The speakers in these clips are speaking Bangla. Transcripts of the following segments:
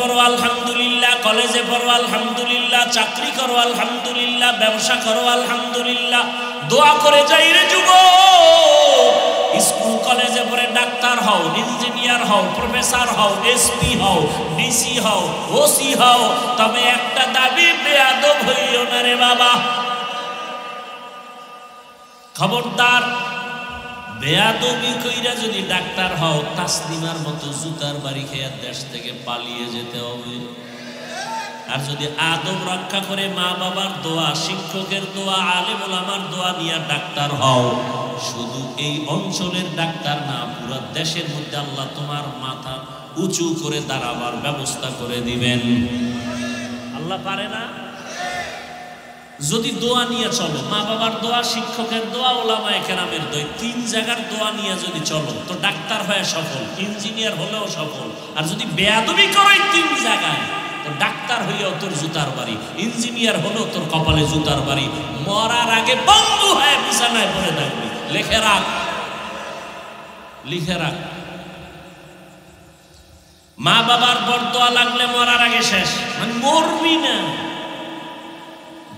পড়ো আলহামদুলিল্লাহ, কলেজে পড়ো আলহামদুলিল্লাহ, চাকরি করো আলহামদুলিল্লাহ, ব্যবসা করো আলহামদুলিল্লাহ। দোয়া করে যাই রে যুবক, স্কুল কলেজে পড়ে ডাক্তার হও, ইঞ্জিনিয়ার হও, প্রফেসর হও, এসপি হও, ডিসি হও, ওসি হও, তবে একটা দাবি, বেয়াদব হইও না রে বাবা। খবরদার, বেয়াদবি কইরা যদি ডাক্তার হও, তাসলিমার মতো জুতার বাড়ি খেয়ে দেশ থেকে পালিয়ে যেতে হবে। আর যদি আদব রক্ষা করে মা বাবার দোয়া, শিক্ষকের দোয়া, আলেম ওলামার দোয়া নিয়ে ডাক্তার হও, শুধু এই অঞ্চলের ডাক্তার না, পুরো দেশের মধ্যে আল্লাহ তোমার মাথা উঁচু করে দাঁড়াবার ব্যবস্থা করে দিবেন। আল্লাহ পারে না? যদি দোয়া নিয়ে চলো, মা বাবার দোয়া, শিক্ষকের দোয়া, ওলামায়ে কেরামের দোয়া, তিন জায়গার দোয়া নিয়ে যদি চলো, তো ডাক্তার হয়ে সফল, ইঞ্জিনিয়ার হলেও সফল। আর যদি বেয়াদবি করো তিন জায়গায়, তো ডাক্তার হইয়াও তোর জুতার বাড়ি, ইঞ্জিনিয়ার হলেও তোর কপালে জুতার বাড়ি। মরার আগে বন্ধু হয়ে বিছানায় পড়ে থাকবি। লিখে রাখ, লিখে রাখ। মা বাবার বরদোয়া লাগলে মরার আগে শেষ, মানে মরবি না।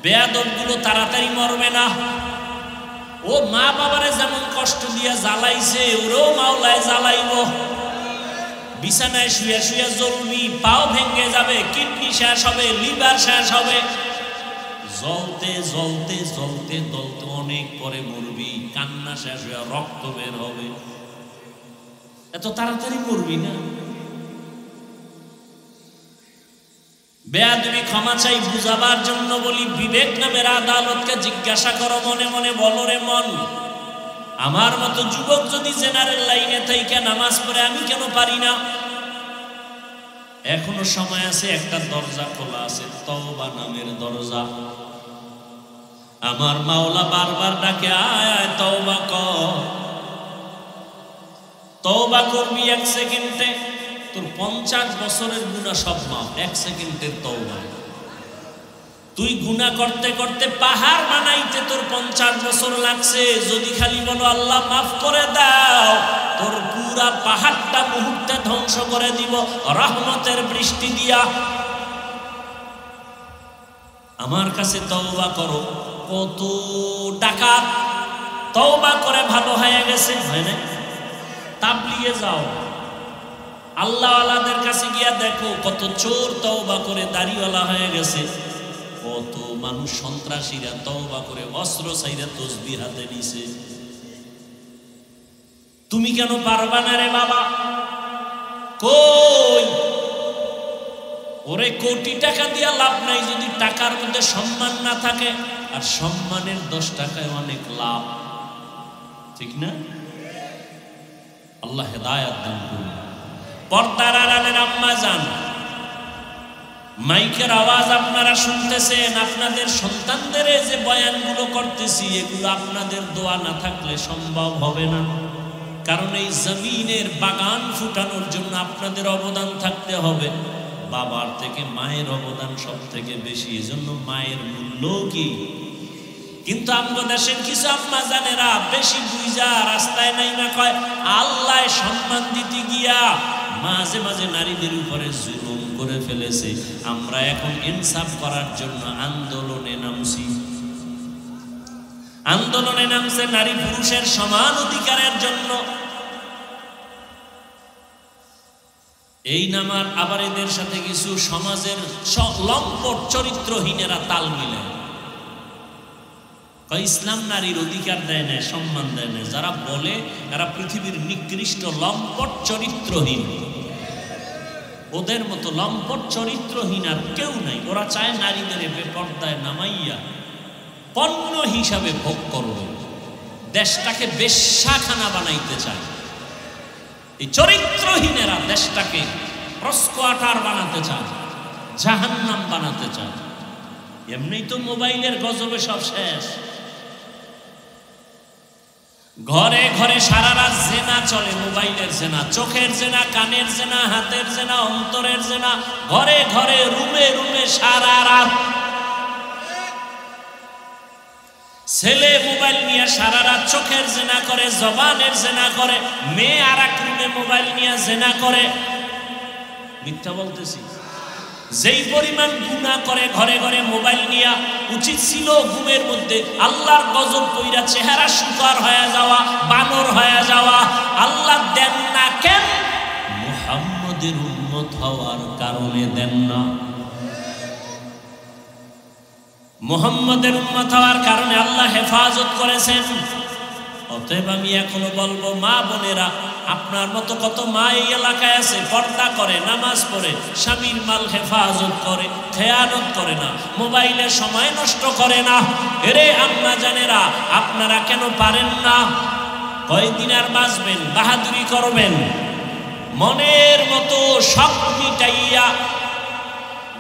বেয়াদব গুলো তাড়াতাড়ি মরবে না। ও মা বাবারে যেমন কষ্ট দিয়া জ্বালাইছে, ওরেও মাওলায় জ্বালাইব। বিছানায় শুয়ে শুয়ে জ্বলবি, পাও ভেঙে যাবে, কিডনি শেষ হবে, লিভার শেষ হবে। জ্বলতে জ্বলতে জ্বলতে জ্বলতে অনেক পরে মরবি, কান্না শেষ হয়ে রক্ত বের হবে। এত তাড়াতাড়ি মরবি না। বেয়াদবি ক্ষমা চাই, বুঝাবার জন্য বলি, বিবেক নামের আদালতকে জিজ্ঞাসা করো, মনে মনে বলো রে মন, আমার মতো যুবক যদি জেনারেল লাইনে থাইকা নামাজ পড়ে, আমি কেন পারি না? এখনো সময় আছে, একটা দরজা খোলা আছে, তওবা নামের দরজা। আমার মাওলা বারবার ডাকে, আয় আয় তওবা কর। তওবা করবি 1 সেকেন্ডে, তোর 50 বছরের গুনাহ সব মাফ। 1 সেকেন্ডের তওবা। তুই গুনাহ করতে করতে পাহাড় বানাইতে তোর 50 বছর লাগছে, যদি খালি বলো আল্লাহ মাফ করে দাও, তোর পুরা পাহাড়টা মুহূর্তে ধ্বংস করে দিব রহমতের বৃষ্টি দিয়া। আমার কাছে তওবা করো। কত ডাকাত তওবা করে ভালো হয়ে গেছে, হয় না? তাবলিগে যাও, আল্লাহওয়ালাদের কাছে গিয়া দেখো, কত চোর তওবা করে দাড়িওয়ালা হয়ে গেছে। কত মানুষ সন্ত্রাসীরা তওবা করে অস্ত্র ছাইরা তসবিহ হাতে নিছে। তুমি কেন পারবা না রে বাবা? কই ওরে, কোটি টাকা দিয়া লাভ নাই যদি টাকার মধ্যে সম্মান না থাকে। আর সম্মানের 10 টাকায় অনেক লাভ, ঠিক না? আল্লাহ হেদায়েত দান করুন। পর্দার আড়ালের আম্মা জান, মাইকের আওয়াজ আপনারা শুনতেছেন, আপনাদের সন্তানদের যে বয়ানগুলো করতেছি, এগুলো আপনাদের দোয়া না থাকলে সম্ভব হবে না। কারণ এই জমিনের বাগান ফুটানোর জন্য আপনাদের অবদান থাকতে হবে। বাবার থেকে মায়ের অবদান সব থেকে বেশি, এজন্য মায়ের মূল্য কি। কিন্তু আমাদের দেশের কিছু আম্মা জানেরা বেশি বুঝা রাস্তায় নাই না কয়, আল্লাহ সম্মান দিতে গিয়া মাঝে মাঝে নারীদের উপরে জুলুম করে ফেলেছে। আমরা এখন ইনসাফ করার জন্য আন্দোলনে নামছি। আন্দোলনে নামছে নারী পুরুষের সমান অধিকারের জন্য। এই নামার আবার এদের সাথে কিছু সমাজের লম্পট চরিত্রহীনেরা তাল মিলে ইসলাম নারীর অধিকার দেয় না, সম্মান দেয় না। যারা বলে এরা পৃথিবীর নিকৃষ্ট লম্পট চরিত্রহীন। ওদের মতো লম্পট চরিত্রহীন আর কেউ নাই। ওরা চায় নারীদের বেপর্দায় নামাইয়া পণ্য হিসাবে ভোগ করবে, দেশটাকে বেশ্যাখানা বানাইতে চায়। এই চরিত্রহীনেরা দেশটাকে প্রস্কোয়াটার বানাতে চায়, জাহান্নাম বানাতে চায়। এমনি তো মোবাইলের গজবে সব শেষ। ঘরে ঘরে সারা রাত জেনা চলে, মোবাইলের জেনা, চোখের জেনা, কানের জেনা, হাতের জেনা, অন্তরের জেনা, ঘরে ঘরে রুমে রুমে সারা রাত। ছেলে মোবাইল নিয়ে সারা রাত চোখের জেনা করে, জবানের জেনা করে, মেয়ে আর এক রুমে মোবাইল নিয়ে জেনা করে। মিথ্যা বলতেছি? যেই পরিমাণ গুনাহ করে ঘরে ঘরে মোবাইল নিয়া, উচিত ছিল ঘুমের মধ্যে আল্লাহর গজব পইরা চেহারা শুকার হয়ে যাওয়া, বানর হয়ে যাওয়া। আল্লাহ দেন না কেন? মুহাম্মদের উম্মত হওয়ার কারণে দেন না। মুহাম্মদের উম্মত হওয়ার কারণে আল্লাহ হেফাজত করেছেন। অতএব আমি এখনো বলবো, মা বোনেরা, আপনার মতো কত মা এই এলাকায় আছে, পর্দা করে, নামাজ পড়ে, স্বামীর মাল হেফাজত করে, খেয়ানত করে না, মোবাইলে সময় নষ্ট করে না। এরে আম্মা জানেরা, আপনারা কেন পারেন না? কয়দিন আর বাঁচবেন? বাহাদুরি করবেন? মনের মতো সব মিটাইয়া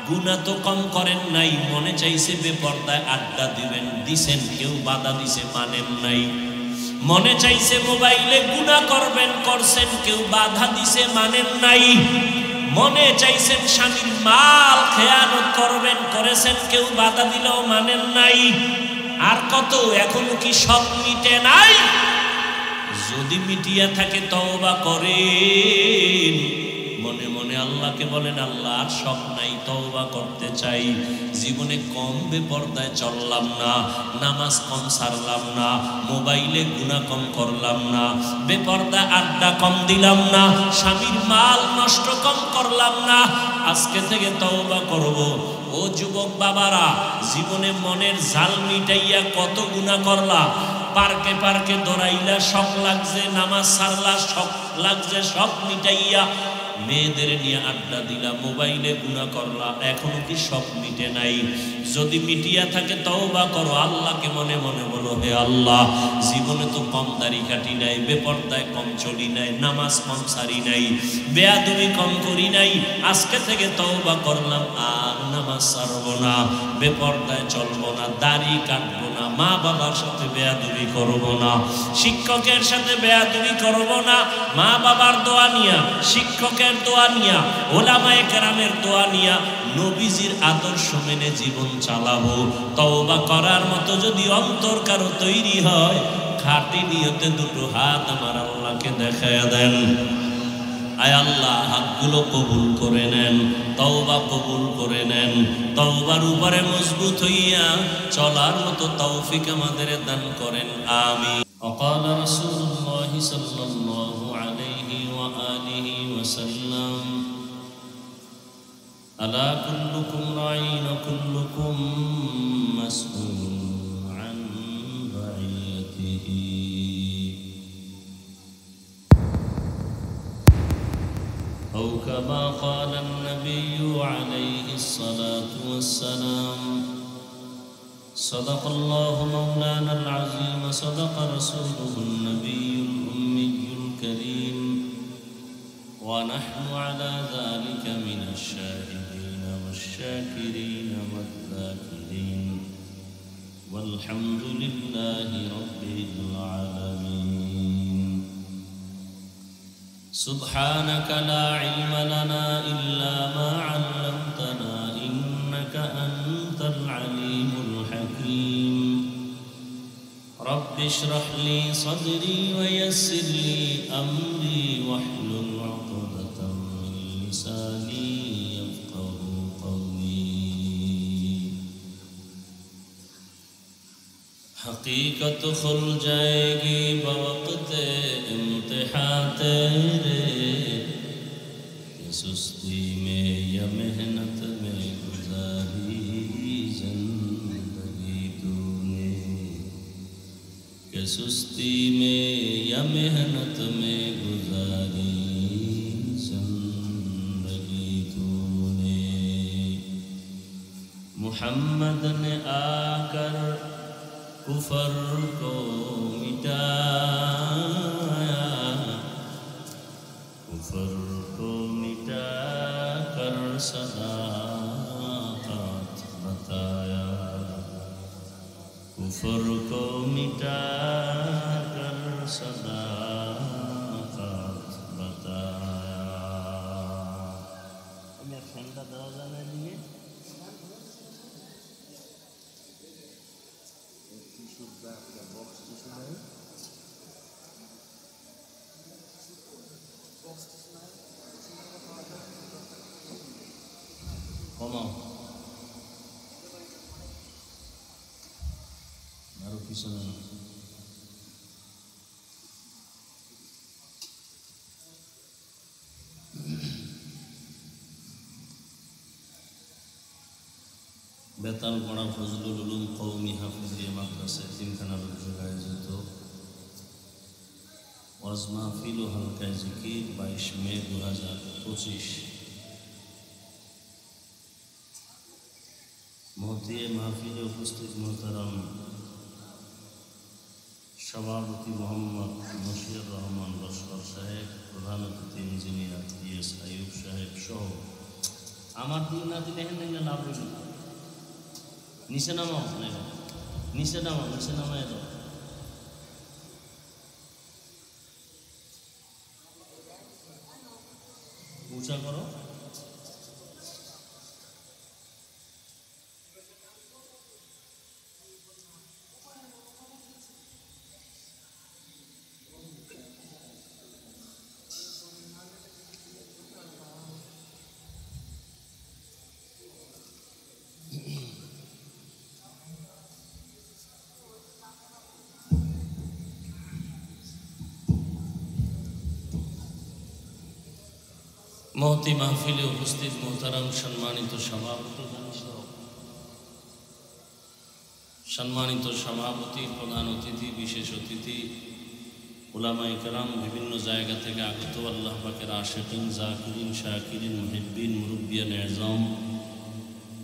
গুনাহ তো কম করেন নাই, মনে চাইছে বেপর্দায় আড্ডা দিবেন, দিছেন, কেউ বাধা দিছে, মানেন নাই। মনে চাইছে মোবাইলে গুনাহ করবেন, করছেন, কেউ বাধা দিছে, মানেন নাই। মনে চাইছেন স্বামীর মাল খেয়ানত করবেন, করেছেন, কেউ বাধা দিলেও মানেন নাই। আর কত? এখনো কি সব মিটে নাই? যদি মিটিয়া থাকে তওবা করেন, মনে মনে আল্লাহকে বলেন, আল্লাহ আর শখ নাই, তওবা করতে চাই। জীবনে কম বেপর্দায় চললাম না, নামাজ কম ছাড়লাম না, মোবাইলে গুনাহ কম করলাম না, বেপর্দা আড্ডা কম দিলাম না, স্বামীর মাল নষ্ট কম করলাম না। আজকে থেকে তওবা করব। ও যুবক বাবারা, জীবনে মনের জাল মিটাইয়া কত গুনাহ করলা। পার্কে পার্কে দৌড়াইলা, শখ লাগছে, নামাজ ছাড়লা, শখ লাগছে, শখ মিটাইয়া মেয়েদের নিয়ে আড্ডা দিলা, মোবাইলে গুনাহ করলা, এখনো কি সব মিটে নাই? যদি মিটিয়া থাকে তওবা করো। আল্লাহকে মনে মনে বলো, হে আল্লাহ, জীবনে তো কম দাড়ি কাটি নাই, বেপর্দায় কম চলি নাই, নামাজ কম ছাড়ি নাই, বেয়াদবি কম করি নাই। আজকে থেকে তওবা করলাম, আর নামাজ ছাড়বো না, বেপর্দায় চলবো না, দাড়ি কাটবো না, মা বাবার সাথে বেয়াদবি করবো না, শিক্ষকের সাথে বেয়াদবি করবো না। মা বাবার দোয়া নিয়া, শিক্ষকের দোয়া নিয়া, ওলামায়ে কেরামের দোয়া নিয়া, নবীজির আদর্শ মেনে জীবন চালাবো। তওবা করার মতো যদি অন্তর কারো তৈরি হয়, খাঁটি নিয়তে দুটো হাত আমার আল্লাহকে দেখায়া দেন। আয় আল্লাহ, হাতগুলো কবুল করে নেন, তওবা কবুল করে নেন। তওবার উপরে মজবুত হইয়া চলার মতো তৌফিক আমাদের দান করেন, আমিন। وقال رسول الله صلى الله عليه وآله وسلم ألا كلكم راع وكلكم مسؤول عن رعيته أو كما قال النبي عليه الصلاة والسلام صدق الله مولانا العظيم صدق رسوله النبي الأمي الكريم ونحن على ذلك من الشاهدين والشاكرين والذاكرين والحمد لله رب العالمين. سبحانك لا علم لنا إلا ما علمتنا إنك أنت العليم الحكيم. رب اشرح لي صدري ويسر لي أمري واحلل عقدة من لساني يفقهوا قولي. حقیقت کھل جائے گی بوقت امتحان تیرے، کہ سستی میں یا محنت میں گزاری زندگی تو نے، کہ سستی میں یا محنت میں گزاری زندگی تو نے. محمد نے آ کر کفر کو مٹایا، کفر کو مٹا کر صداقت بتایا، کفر کو مٹا کر صداقت بتایا. میں ٹھنڈا دروازہ نہ لیے কমাও, আরো পিছনে না। বেতালপাড়া ফজলুল উলুম কওমি হাফিজিয়া মাদ্রাসায় তিনখানার উদ্যোগে আয়োজিত ওয়াজ মাহফিল ও হালকা জিকির 22 মে 2025। মহতিয়ে মাহফিলে উপস্থিত মোহতারাম সভাপতি মোহাম্মদ মশিউর রহমান লস্কর সাহেব, প্রধান অতিথি ইঞ্জিনিয়ার ES আইয়ুব সাহেব সহ আমার দিন না দিলে হেন লাভ হইল। নিচে নামাও, নিচে নামাও, নিচে নামাই দাও। উঁচা করো। মহতি মাহফিলে উপস্থিত মোহতারাম সম্মানিত সভাপতি, প্রধান অতিথি, বিশেষ অতিথি, উলামায়ে কেরাম, বিভিন্ন জায়গা থেকে আগত আল্লাহ পাকের আশিকিন, জাকিরিন, শাকিরিন, মুহিব্বিন, মুরব্বিয়ান এজাম,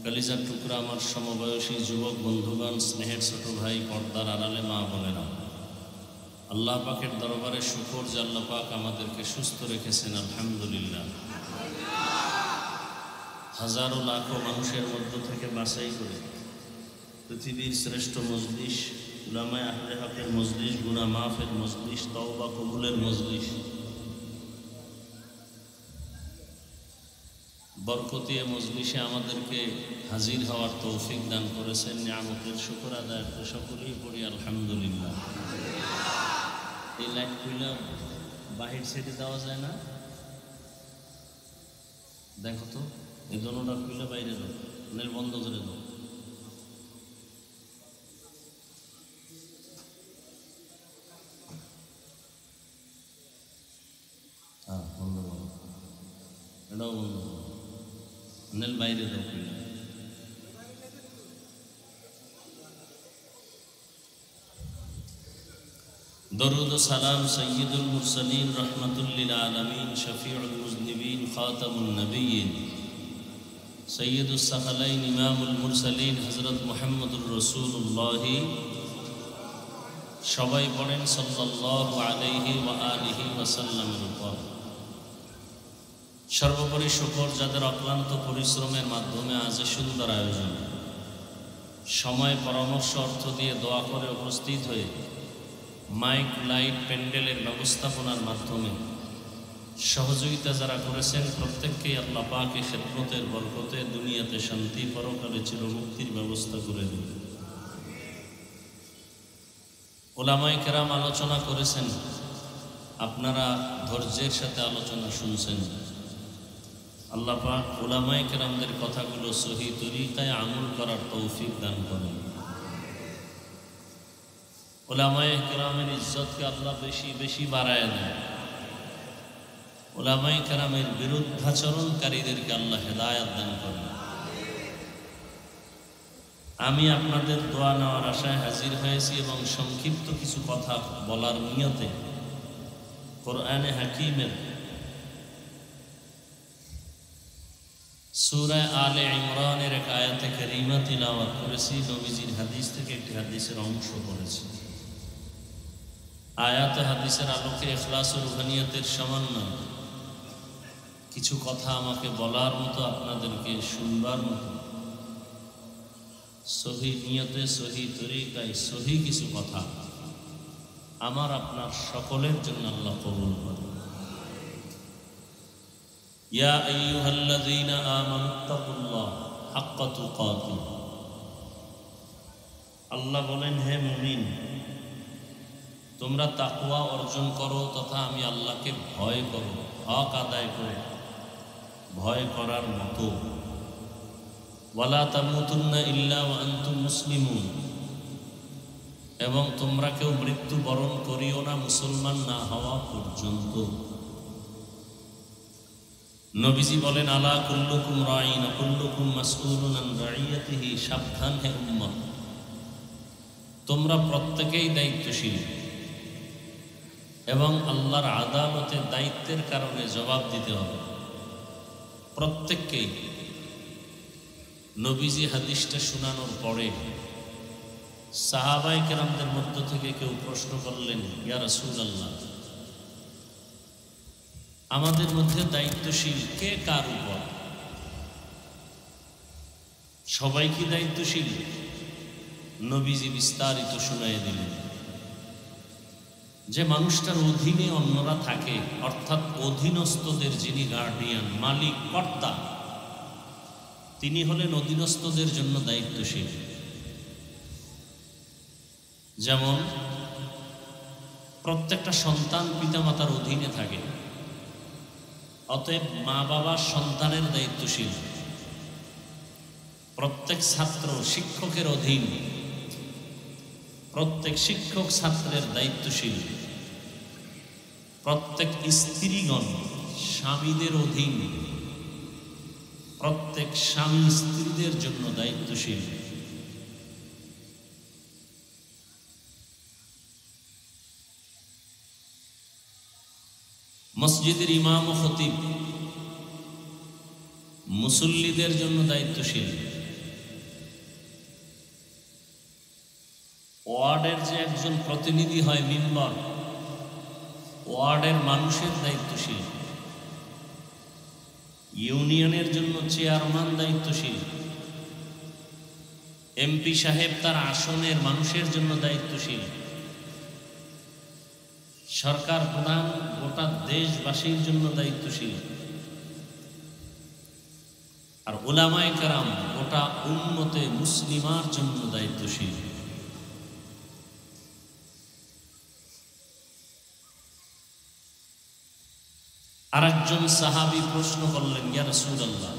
কালিজার টুকরা আমার সমবয়সী যুবক বন্ধুগণ, স্নেহের ছোট ভাই, পর্দার আড়ালে মা বোনেরা, আল্লাহ পাকের দরবারে শুকর যে আল্লাহ পাক আমাদেরকে সুস্থ রেখেছেন, আলহামদুলিল্লাহ। হাজারো লাখো মানুষের মধ্য থেকে বাছাই করে পৃথিবীর শ্রেষ্ঠ মজলিস, উলামায়ে আহলে হকের মজলিস, গুনাহ মাফের মজলিস, তওবা কবুলের মজলিস, বরকতিয়া মজলিসে আমাদেরকে হাজির হওয়ার তৌফিক দান করেছেন। নিয়ামতের শুকর আদায় করে সকলেই পড়ি আলহামদুলিল্লাহ। এই লাইট খুলে বাহির সাইডে দেওয়া যায় না? দেখো তো, এই দোনোটা খুলে বাইরে দাও, নেল বন্ধ করে দাও। হ্যাঁ, বন্ধ করো, এটাও বন্ধ করো, নেল বাইরে দাও খুলে। দরুদ ও সালাম সৈয়দুল মুরসালিন, রহমাতুল লিল আলামিন, শফিউল মুজনিবিন, খাতামুন নবিয়্যিন, সৈয়দুস সাকালাইন, ইমামুল মুরসালিন, হযরত মুহাম্মদুর রাসূলুল্লাহ, সবাই পড়েন সাল্লাল্লাহু আলাইহি ওয়া আলিহি ওয়াসাল্লামের উপর। সর্বোপরি শুকর যাদের অক্লান্ত পরিশ্রমের মাধ্যমে আজ সুন্দর আয়োজন, সময়, পরামর্শ, অর্থ দিয়ে দোয়া করে উপস্থিত হয়ে মাইক, লাইট, প্যান্ডেলের ব্যবস্থাপনার মাধ্যমে সহযোগিতা যারা করেছেন, প্রত্যেককেই আল্লাহ পাকে খেদমতের বরকতে দুনিয়াতে শান্তি, পরকালে চিরমুক্তির ব্যবস্থা করে দেবেন। উলামায়ে কেরাম আলোচনা করেছেন, আপনারা ধৈর্যের সাথে আলোচনা শুনছেন। আল্লাহ পাক উলামায়ে কেরামদের কথাগুলো সহি তরিকায় আমল করার তৌফিক দান করেন। উলামায়ে কেরামের ইজ্জতকে আল্লাহ বেশি বেশি বাড়ায় দেন। উলামায়ে কেরামের বিরুদ্ধাচরণকারীদেরকে আল্লাহ হেদায়েত দান করেন। আমি আপনাদের দোয়া নেওয়ার আশায় হাজির হয়েছি এবং সংক্ষিপ্ত কিছু কথা বলার নিয়তে কোরআনে হাকিমের সূরা আলে ইমরানের এক আয়াতে কারিমা তিলাওয়াত করেছি। নবীজির হাদিস থেকে একটি হাদিসের অংশ পড়েছি। আয়াত হাদিসের আলোকে ইখলাস ও রুহানিয়তের সামান্য কিছু কথা আমাকে বলার মতো, আপনাদেরকে শুনবার মতো, সহি নিয়তে, সহি তরিকায়, সহি কিছু কথা আমার আপনার সকলের জন্য আল্লাহ কবুল করেন। ইয়া আইয়ুহাল্লাযীনা আমানুত্তাকুল্লাহ হাক্কা তুকাতিহ। আল্লাহ বলেন, হে মুমিন, তোমরা তাকওয়া অর্জন করো তথা আমি আল্লাহকে ভয় করো, হক আদায় করে ভয় করার মতো ওয়ালা তামুতুন্না ইল্লা ওয়া আনতুম মুসলিমুন, এবং তোমরা কেউ মৃত্যু বরণ করিও না মুসলমান না হওয়া পর্যন্ত। নবীজি বলেন, আলা কুল্লুকুম রাঈন ওয়া কুল্লুকুম মাসউলুন আন রাইয়াতিহি, সাবধান হে উম্মত, তোমরা প্রত্যেকেই দায়িত্বশীল এবং আল্লাহর আদালতে দায়িত্বের কারণে জবাব দিতে হবে প্রত্যেককেই। নবীজি হাদিসটা শোনানোর পরে সাহাবায়ে কেরামদের মধ্য থেকে কেউ প্রশ্ন করলেন, ইয়া রাসূলুল্লাহ, আমাদের মধ্যে দায়িত্বশীল কে কার উপর? সবাই কি দায়িত্বশীল? নবীজি বিস্তারিত শুনাইয়া দিলেন যে মানুষটার অধীনে অন্যরা থাকে, অর্থাৎ অধীনস্থদের যিনি গার্ডিয়ান, মালিক, কর্তা, তিনি হলেন অধীনস্থদের জন্য দায়িত্বশীল। যেমন প্রত্যেকটা সন্তান পিতামাতার অধীনে থাকে, অতএব মা বাবা সন্তানের দায়িত্বশীল। প্রত্যেক ছাত্র শিক্ষকের অধীন, প্রত্যেক শিক্ষক ছাত্রের দায়িত্বশীল। প্রত্যেক স্ত্রীগণ স্বামীদের অধীন, প্রত্যেক স্বামী স্ত্রীদের জন্য দায়িত্বশীল। মসজিদের ইমাম ও খতিব মুসল্লিদের জন্য দায়িত্বশীল। ওয়ার্ডের যে একজন প্রতিনিধি হয় মেম্বার, ওয়ার্ডের মানুষের দায়িত্বশীল। ইউনিয়নের জন্য চেয়ারম্যান দায়িত্বশীল। এমপি সাহেব তার আসনের মানুষের জন্য দায়িত্বশীল। সরকার প্রধান গোটা দেশবাসীর জন্য দায়িত্বশীল। আর উলামায়ে কেরাম গোটা উম্মতে মুসলিমার জন্য দায়িত্বশীল। আরেকজন সাহাবী প্রশ্ন করলেন, ইয়া রাসূলুল্লাহ,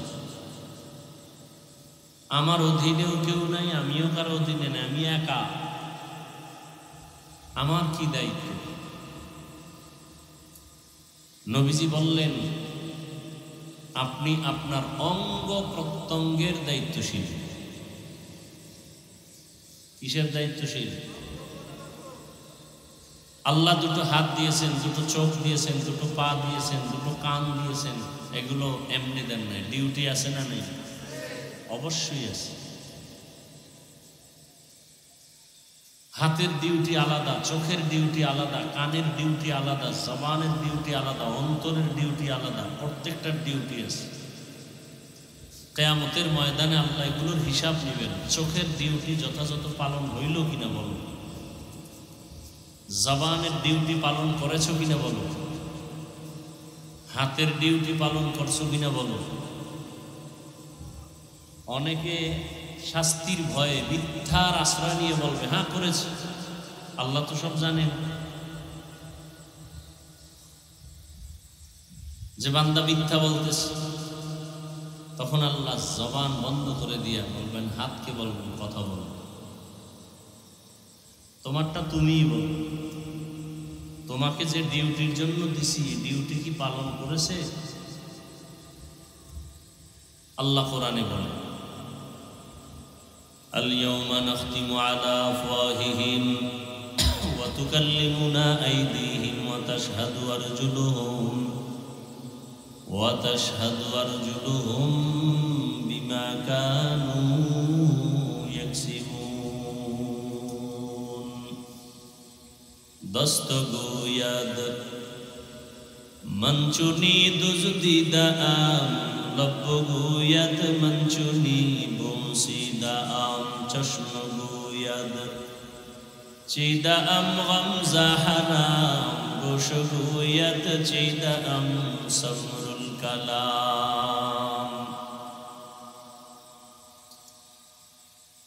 আমার অধীনেও কেউ নাই, আমিও কারো অধীনে নাই, আমি একা, আমার কি দায়িত্ব? নবীজি বললেন, আপনি আপনার অঙ্গ প্রত্যঙ্গের দায়িত্বশীল। কিসের দায়িত্বশীল? আল্লাহ দুটো হাত দিয়েছেন, দুটো চোখ দিয়েছেন, দুটো পা দিয়েছেন, দুটো কান দিয়েছেন, এগুলো এমনি দেন নাই, ডিউটি আছে না নেই? অবশ্যই আছে। হাতের ডিউটি আলাদা, চোখের ডিউটি আলাদা, কানের ডিউটি আলাদা, জবানের ডিউটি আলাদা, অন্তরের ডিউটি আলাদা, প্রত্যেকটার ডিউটি আছে। কিয়ামতের ময়দানে আল্লাহ এগুলোর হিসাব নেবেন। চোখের ডিউটি যথাযথ পালন হইল কিনা বলো, জবানের ডিউটি পালন করেছো কিনা বলো, হাতের ডিউটি পালন করছো কিনা বলো। অনেকে শাস্তির ভয়ে মিথ্যার আশ্রয় নিয়ে বলবে, হ্যাঁ করেছে, আল্লাহ তো সব জানেন। যে বান্দা মিথ্যা বলতেছে, তখন আল্লাহ জবান বন্ধ করে দিয়া বলবেন, হাতকে বলবেন কথা বলো, তোমারটা তুমিই বলো, তোমাকে যে ডিউটির জন্য দিছি ডিউটি কি পালন করেছে? আল্লাহ কোরআনে বলেন, اليوم نختم على أفواههم وتكلمنا أيديهم وتشهد أرجلهم بما كانوا يكسبون دستگوید منچونی دزدیدم لب گوید منچونی بوسیدم چشم گوید چیدم غم زحرام گوش گوید چیدم سمر الکلام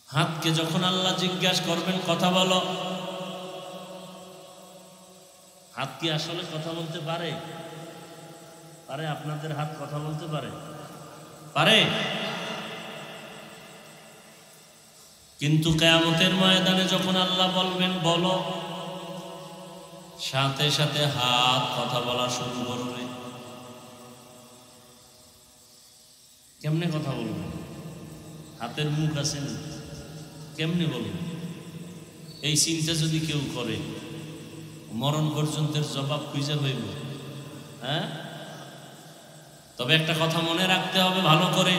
হাতকে যখন আল্লাহ জিজ্ঞাসা করবেন কথা বলো, হাত কি আসলে কথা বলতে পারে? পারে? আপনাদের হাত কথা বলতে পারে? পারে? কিন্তু কিয়ামতের ময়দানে যখন আল্লাহ বলবেন বলো, সাথে সাথে হাত কথা বলা শুরু করবে। কেমনে কথা বলবে? হাতের মুখ আছে না, কেমনে বলবে? এই চিন্তা যদি কেউ করে, মরণ পর্যন্তের জবাব খুঁজে হইব। হ্যাঁ, তবে একটা কথা মনে রাখতে হবে ভালো করে,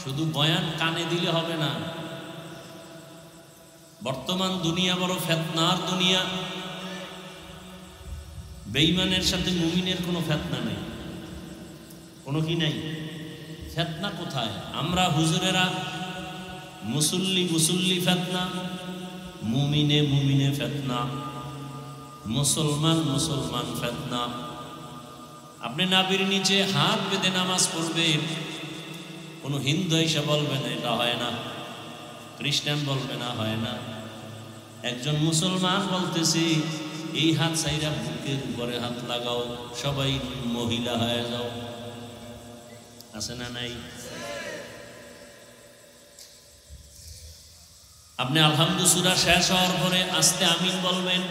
শুধু বয়ান কানে দিলে হবে না। বর্তমান দুনিয়া বড় ফিতনার দুনিয়া। বেঈমানের সাথে মুমিনের কোনো ফিতনা নেই, কোনো কি নাই? ফিতনা কোথায়? আমরা হুজুরেরা মুসল্লি ফিতনা, মুমিনে ফিতনা, মুসলমান ফিতনা। আপনি নাভির নিচে হাত বেঁধে নামাজ পড়বেন, কোনো হিন্দু এসে বলবে না এটা হয় না, খ্রিস্টান বলবে না হয় না। একজন মুসলমান বলতেছি এই হাত চাইরা বুকের উপরে হাত লাগাও, সবাই মহিলা হয়ে যাও। আছে না নাই? আপনি আলহামদু সূরা শেষ হওয়ার পরে আস্তে আমিন বলবেন।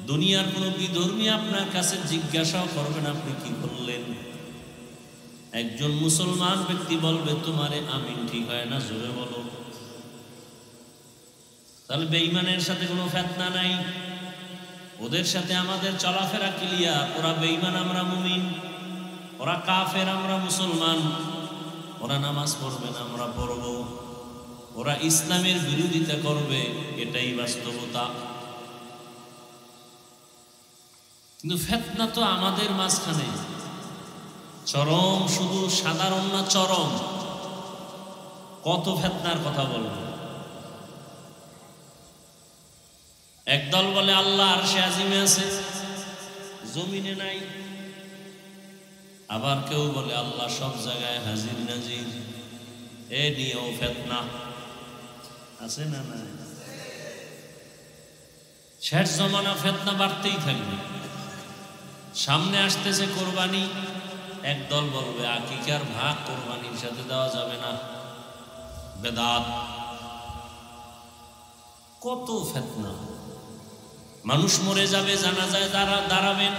দুনিয়ার কোনো বিধর্মী আপনার কাছে জিজ্ঞাসাও করবেন আপনি কি বললেন। একজন মুসলমান ব্যক্তি বলবে তোমারে আমিন ঠিক হয় না, জোরে বলো। তাহলে বেঈমানের সাথে কোনো ফিতনা নাই, ওদের সাথে আমাদের চলাফেরা ক্লিয়ার। ওরা বেঈমান, আমরা মুমিন। ওরা কাফের, আমরা মুসলমান। ওরা নামাজ পড়বে না, আমরা পড়ব। ওরা ইসলামের বিরোধিতা করবে, এটাই বাস্তবতা। কিন্তু ফিতনা তো আমাদের মাঝখানে চরম, শুধু সাধারণ না, চরম। কত ফিতনার কথা বলবো। একদল বলে আল্লাহ আরশে আজিমে আছে, জমিনে নাই। আবার কেউ বলে আল্লাহ সব জায়গায় হাজির নাজির। এ নিয়েও ফিতনা আছে না নাই? শেষ জমানা ফিতনা বাড়তেই থাকবে। সামনে আসতেছে কোরবানি, একদল বলবে আকিকার ভাগ কোরবানির সাথে দেওয়া যাবে না, বেদাত। কত ফিতনা। মানুষ মরে যাবে, জানাজায় দাঁড়াবেন।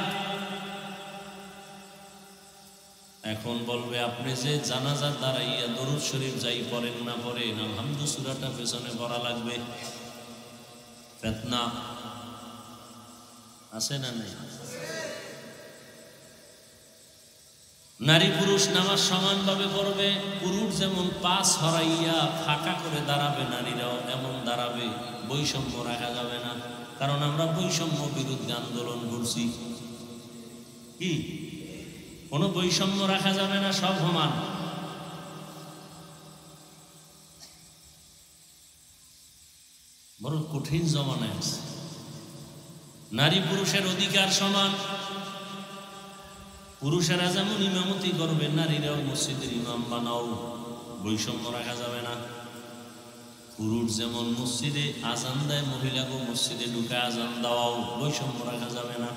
এখন বলবে আপনি যে জানাজার দাঁড়াইয়া দরুদ শরীফ যাই পড়েন না পড়েন, আলহামদু সূরাটা পেছনে পড়া লাগবে। ফিতনা আছে না নাই? নারী পুরুষ নামাজ সমানভাবে পড়বে। পুরুষ যেমন পাশ হরাইয়া ফাঁকা করে দাঁড়াবে, নারীরাও এমন দাঁড়াবে। বৈষম্য রাখা যাবে না, কারণ আমরা বৈষম্য বিরুদ্ধে আন্দোলন করছি। কি কোনো বৈষম্য রাখা যাবে না, সব সমান। বড় কঠিন জমানায় আছে। নারী পুরুষের অধিকার সমান। পুরুষেরা যেমন ইমামতি করবে, নারীরাও মসজিদের ইমাম বানাও। বৈষম্য রাখা যাবে না। পুরুষ যেমন মসজিদে আজান দেয়, মহিলাকে মসজিদে ঢুকে আজান দেওয়াও। বৈষম্য রাখা যাবে না।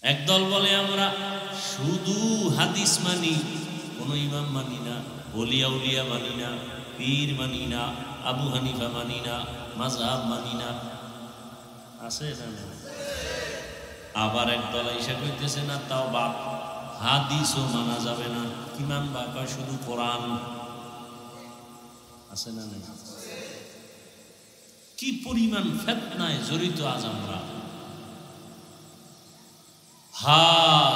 একদল বলে আমরা শুধু হাদিস মানি, কোনো ইমাম মানি না, ওলিয়া উলিয়া মানি না, পীর মানি না, আবু হানিফা মানি না, মাযহাব মানি না। আছে না? আবার একদল এসে কইতেছে না, তাও বাপ হাদিসও মানা যাবে না। কি মানবা? কয় শুধু কোরআন। আছে না? কি পরিমাণ ফিতনায় জড়িত আজ আমরা।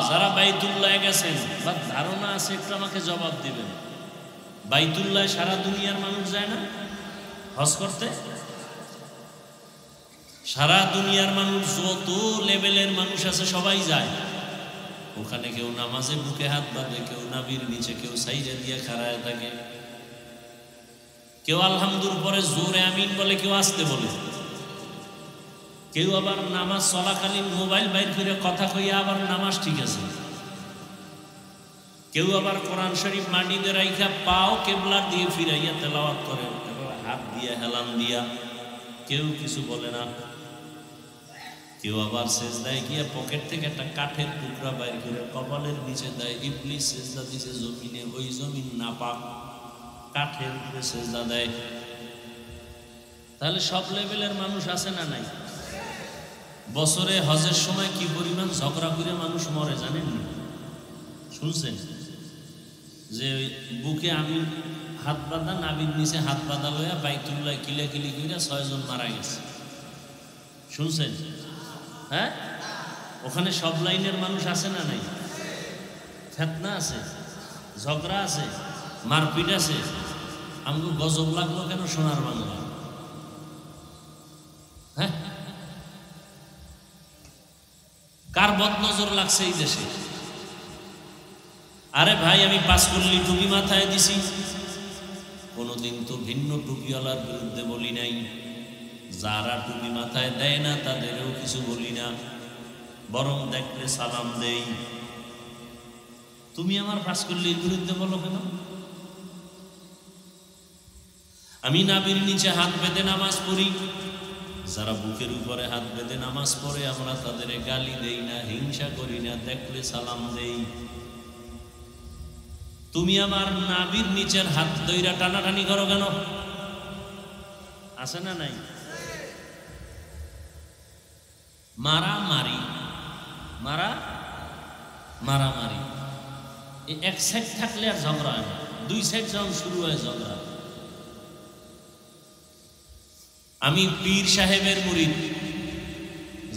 যারা বাইতুল্লাহ গেছেন বা ধারণা আছে একটু আমাকে জবাব দিবেন। বাইতুল্লাহ সারা দুনিয়ার মানুষ যায় না হজ করতে? সারা দুনিয়ার মানুষ, যত লেভেলের মানুষ আছে সবাই যায় ওখানে। কেউ নামাজে বুকে হাত বাঁধে, কেউ নাভির নিচে, কেউ সাইডে দিয়ে খাড়ায় থাকে, কেউ আলহামদুর পরে জোরে আমিন বলে, কেউ আসতে বলে, কেউ আবার নামাজ চলাকালীন মোবাইল বাইর করে কথা কইয়া আবার নামাজ ঠিক আছে, কেউ আবার কোরআন শরীফ মাটিতে রাইখা পাও কেবলার দিয়ে ফিরাইয়া তেলাওয়াত করে, হাত দিয়া হেলান দিয়া। কেউ কিছু বলে না। কেউ আবার সেজদায় গিয়ে পকেট থেকে একটা কাঠের টুকরা বাইর করে কপালের নিচে দেয়। ইবলিস সেজদা দিছে জমিনে, ওই জমিন নাপাক, কাঠের উপরে সেজদা দেয়। তাহলে সব লেভেলের মানুষ আছে না নাই? বছরে হজের সময় কি পরিমাণ ঝগড়া করে মানুষ মরে জানেন না? শুনছেন যে বুকে আমি হাত বাঁধা, নাবির নিচে হাত বাঁধা লইয়া বাইতুল্লাহ কিলাকিলি করে 6 জন মারা গেছে। শুনছেন? হ্যাঁ, ওখানে সব লাইনের মানুষ আছে না নাই? ফেতনা আছে, ঝগড়া আছে, মারপিট আছে। আমাকে গজব লাগলো কেন সোনার বাংলা? হ্যাঁ, কার বদনজর লাগছে এই দেশে? আরে ভাই, আমি 5 কল্লি টুপি মাথায় দিছি, কোনোদিন তো ভিন্ন টুপিওয়ালার বিরুদ্ধে বলি নাই। যারা টুপি মাথায় দেয় না তাদেরও কিছু বলি না, বরং দেখলে সালাম দেই। তুমি আমার 5 কল্লির বিরুদ্ধে বলো কেন? আমি নাবির নিচে হাত বেঁধে নামাজ পড়ি, যারা বুকের উপরে হাত বেঁধে নামাজ পড়ে আমরা তাদের গালি দেই না, হিংসা করি না, দেখলে সালাম দেই। তুমি আমার নাবির নিচের হাত দইরা টানাটানি করো কেন? আছে না নাই? মারামারি, মারামারি এক সাইড থাকলে আর ঝগড়া হয় না, 2 সাইড যখন শুরু হয় ঝগড়া। আমি পীর সাহেবের মুরিদ,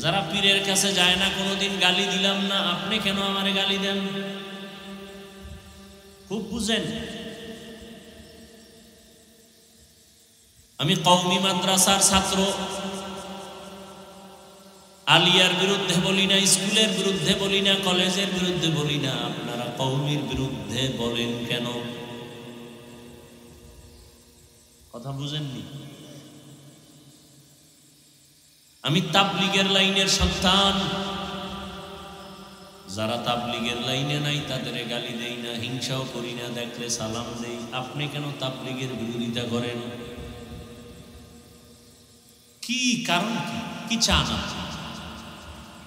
যারা পীরের কাছে যায় না কোনোদিন গালি দিলাম না। আপনি কেন আমারে গালি দেন? খুব বুঝেন। আমি কওমি মাদ্রাসার ছাত্র, আলিয়ার বিরুদ্ধে বলি না, স্কুলের বিরুদ্ধে বলি না, কলেজের বিরুদ্ধে বলি না। আপনারা কওমির বিরুদ্ধে বলেন কেন? কথা বুঝেননি? আমি তাবলীগের লাইনের সন্তান, যারা তাবলীগের লাইনে নাই তাদের গালি দেই না, হিংসাও করি না, দেখলে সালাম দেই। আপনি কেন তাবলীগের বিরোধিতা করেন? কি কারণ? কি চান?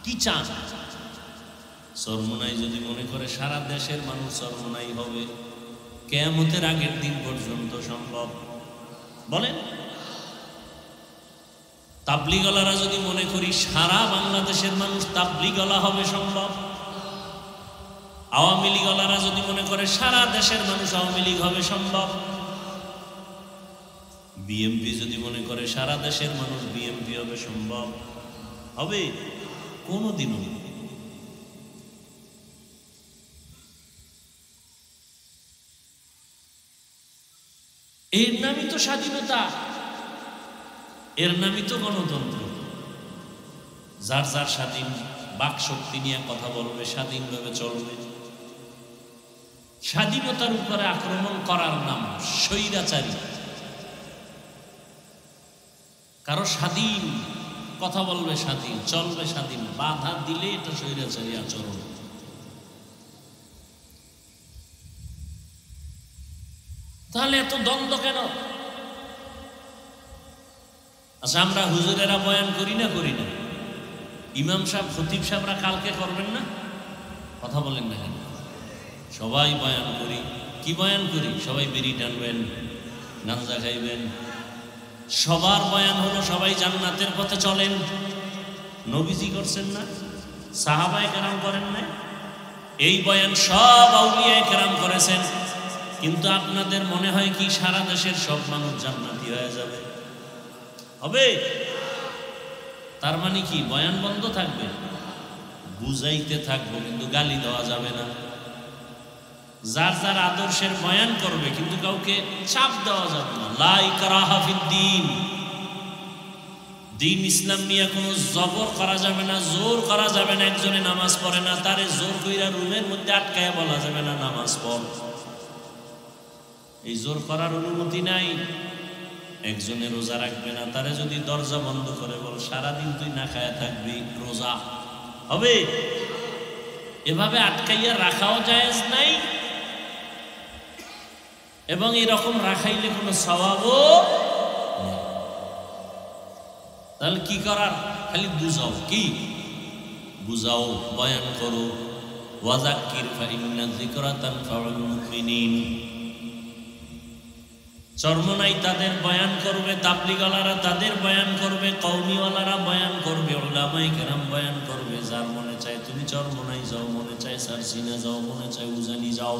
কি চান? চরমোনাই যদি মনে করে সারা দেশের মানুষ চরমোনাই হবে, কিয়ামতের আগের দিন পর্যন্ত সম্ভব? বলেন। তাবলীগওয়ালারা যদি মনে করি সারা বাংলাদেশের মানুষ তাবলীগওয়ালা হবে, সম্ভব? আওয়ামী লীগওয়ালারা যদি মনে করে সারা দেশের মানুষ আওয়ামী লীগ হবে, সম্ভব? বিএমপি যদি মনে করে সারা দেশের মানুষ বিএমপি হবে, সম্ভব হবে? কোনোদিনও। এর নামই তো স্বাধীনতা, এর নামই তো গণতন্ত্র। যার যার স্বাধীন বাক শক্তি নিয়ে কথা বলবে, স্বাধীনভাবে চলবে। স্বাধীনতার উপরে আক্রমণ করার নাম স্বৈরাচারী। কারো স্বাধীন কথা বলবে, স্বাধীন চলবে, স্বাধীন বাধা দিলে এটা স্বৈরাচারী আচরণ। তাহলে এত দ্বন্দ্ব কেন? আচ্ছা, আমরা হুজুরেরা বয়ান করি না? ইমাম সাহেব, খতিব সাহেবরা কালকে করবেন না? কথা বলেন না কেন? সবাই বয়ান করি। কি বয়ান করি? সবাই বিড়ি টানবেন, গাঁজা খাইবেন। সবার বয়ান হলো সবাই জান্নাতের পথে চলেন। নবীজি করছেন না? সাহাবায়ে কেরাম করেন না? এই বয়ান সব আউলিয়ায়ে কেরাম করেছেন। কিন্তু আপনাদের মনে হয় কি সারা দেশের সব মানুষ জান্নাতি হয়ে যাবে? হবে? তার মানে কি বয়ান বন্ধ থাকবে? বুঝাইতে থাকবো, কিন্তু গালি দেওয়া যাবে না। যার যার আদর্শের বয়ান করবে, কিন্তু কাউকে চাপ দেওয়া যাবে না। লা ইকরাহা ফিদ্দীন, দিন ইসলাম নিয়ে কোনো জবর করা যাবে না, জোর করা যাবে না। একজনে নামাজ পড়ে না, তারে জোর কইরা রুমের মধ্যে আটকায় বলা যাবে না নামাজ পড়। এই জোর করার অনুমতি নাই। একজনে রোজা রাখবে না, তারে যদি দরজা বন্ধ করে বল সারাদিন তুই না খায়া থাকবি, রোজা হবে? এভাবে আটকাইয়া রাখাও জায়েজ নাই, এবং এরকম রাখাইলে কোনো সওয়াবও নেই। তাহলে কি করার? খালি বুঝাও, কি বুঝাও, বয়ান করো। ওয়াযাক্কির ফাইন্না যিকরা তানফাউল মুমিনিন। চরমনাই তাদের বয়ান করবে, তাবলীগওয়ালারা তাদের বয়ান করবে, কওমিওয়ালারা বয়ান করবে, উলামায়ে কেরাম বয়ান করবে। যার মনে চায় তুমি চরমনাই যাও, মনে চায় সারসিনা যাও, মনে চায় উজানি যাও,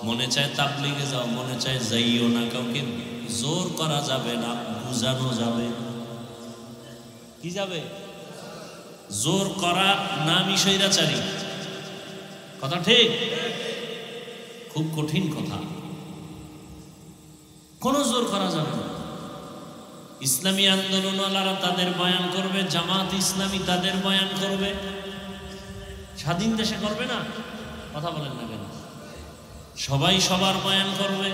মনে চায় তাবলীগে যাও, মনে চায় যাইও না। কাউকে জোর করা যাবে না, বুঝানো যাবে। কি যাবে? জোর করা নামই স্বৈরাচারী। কথা ঠিক? খুব কঠিন কথা, কোনো জোর করা যাবে না। ইসলামী আন্দোলনওয়ালারা তাদের বয়ান করবে, জামাত ইসলামী তাদের বয়ান করবে। স্বাধীন দেশে করবে না? কথা বলেন না কেন? সবাই সবার বয়ান করবে।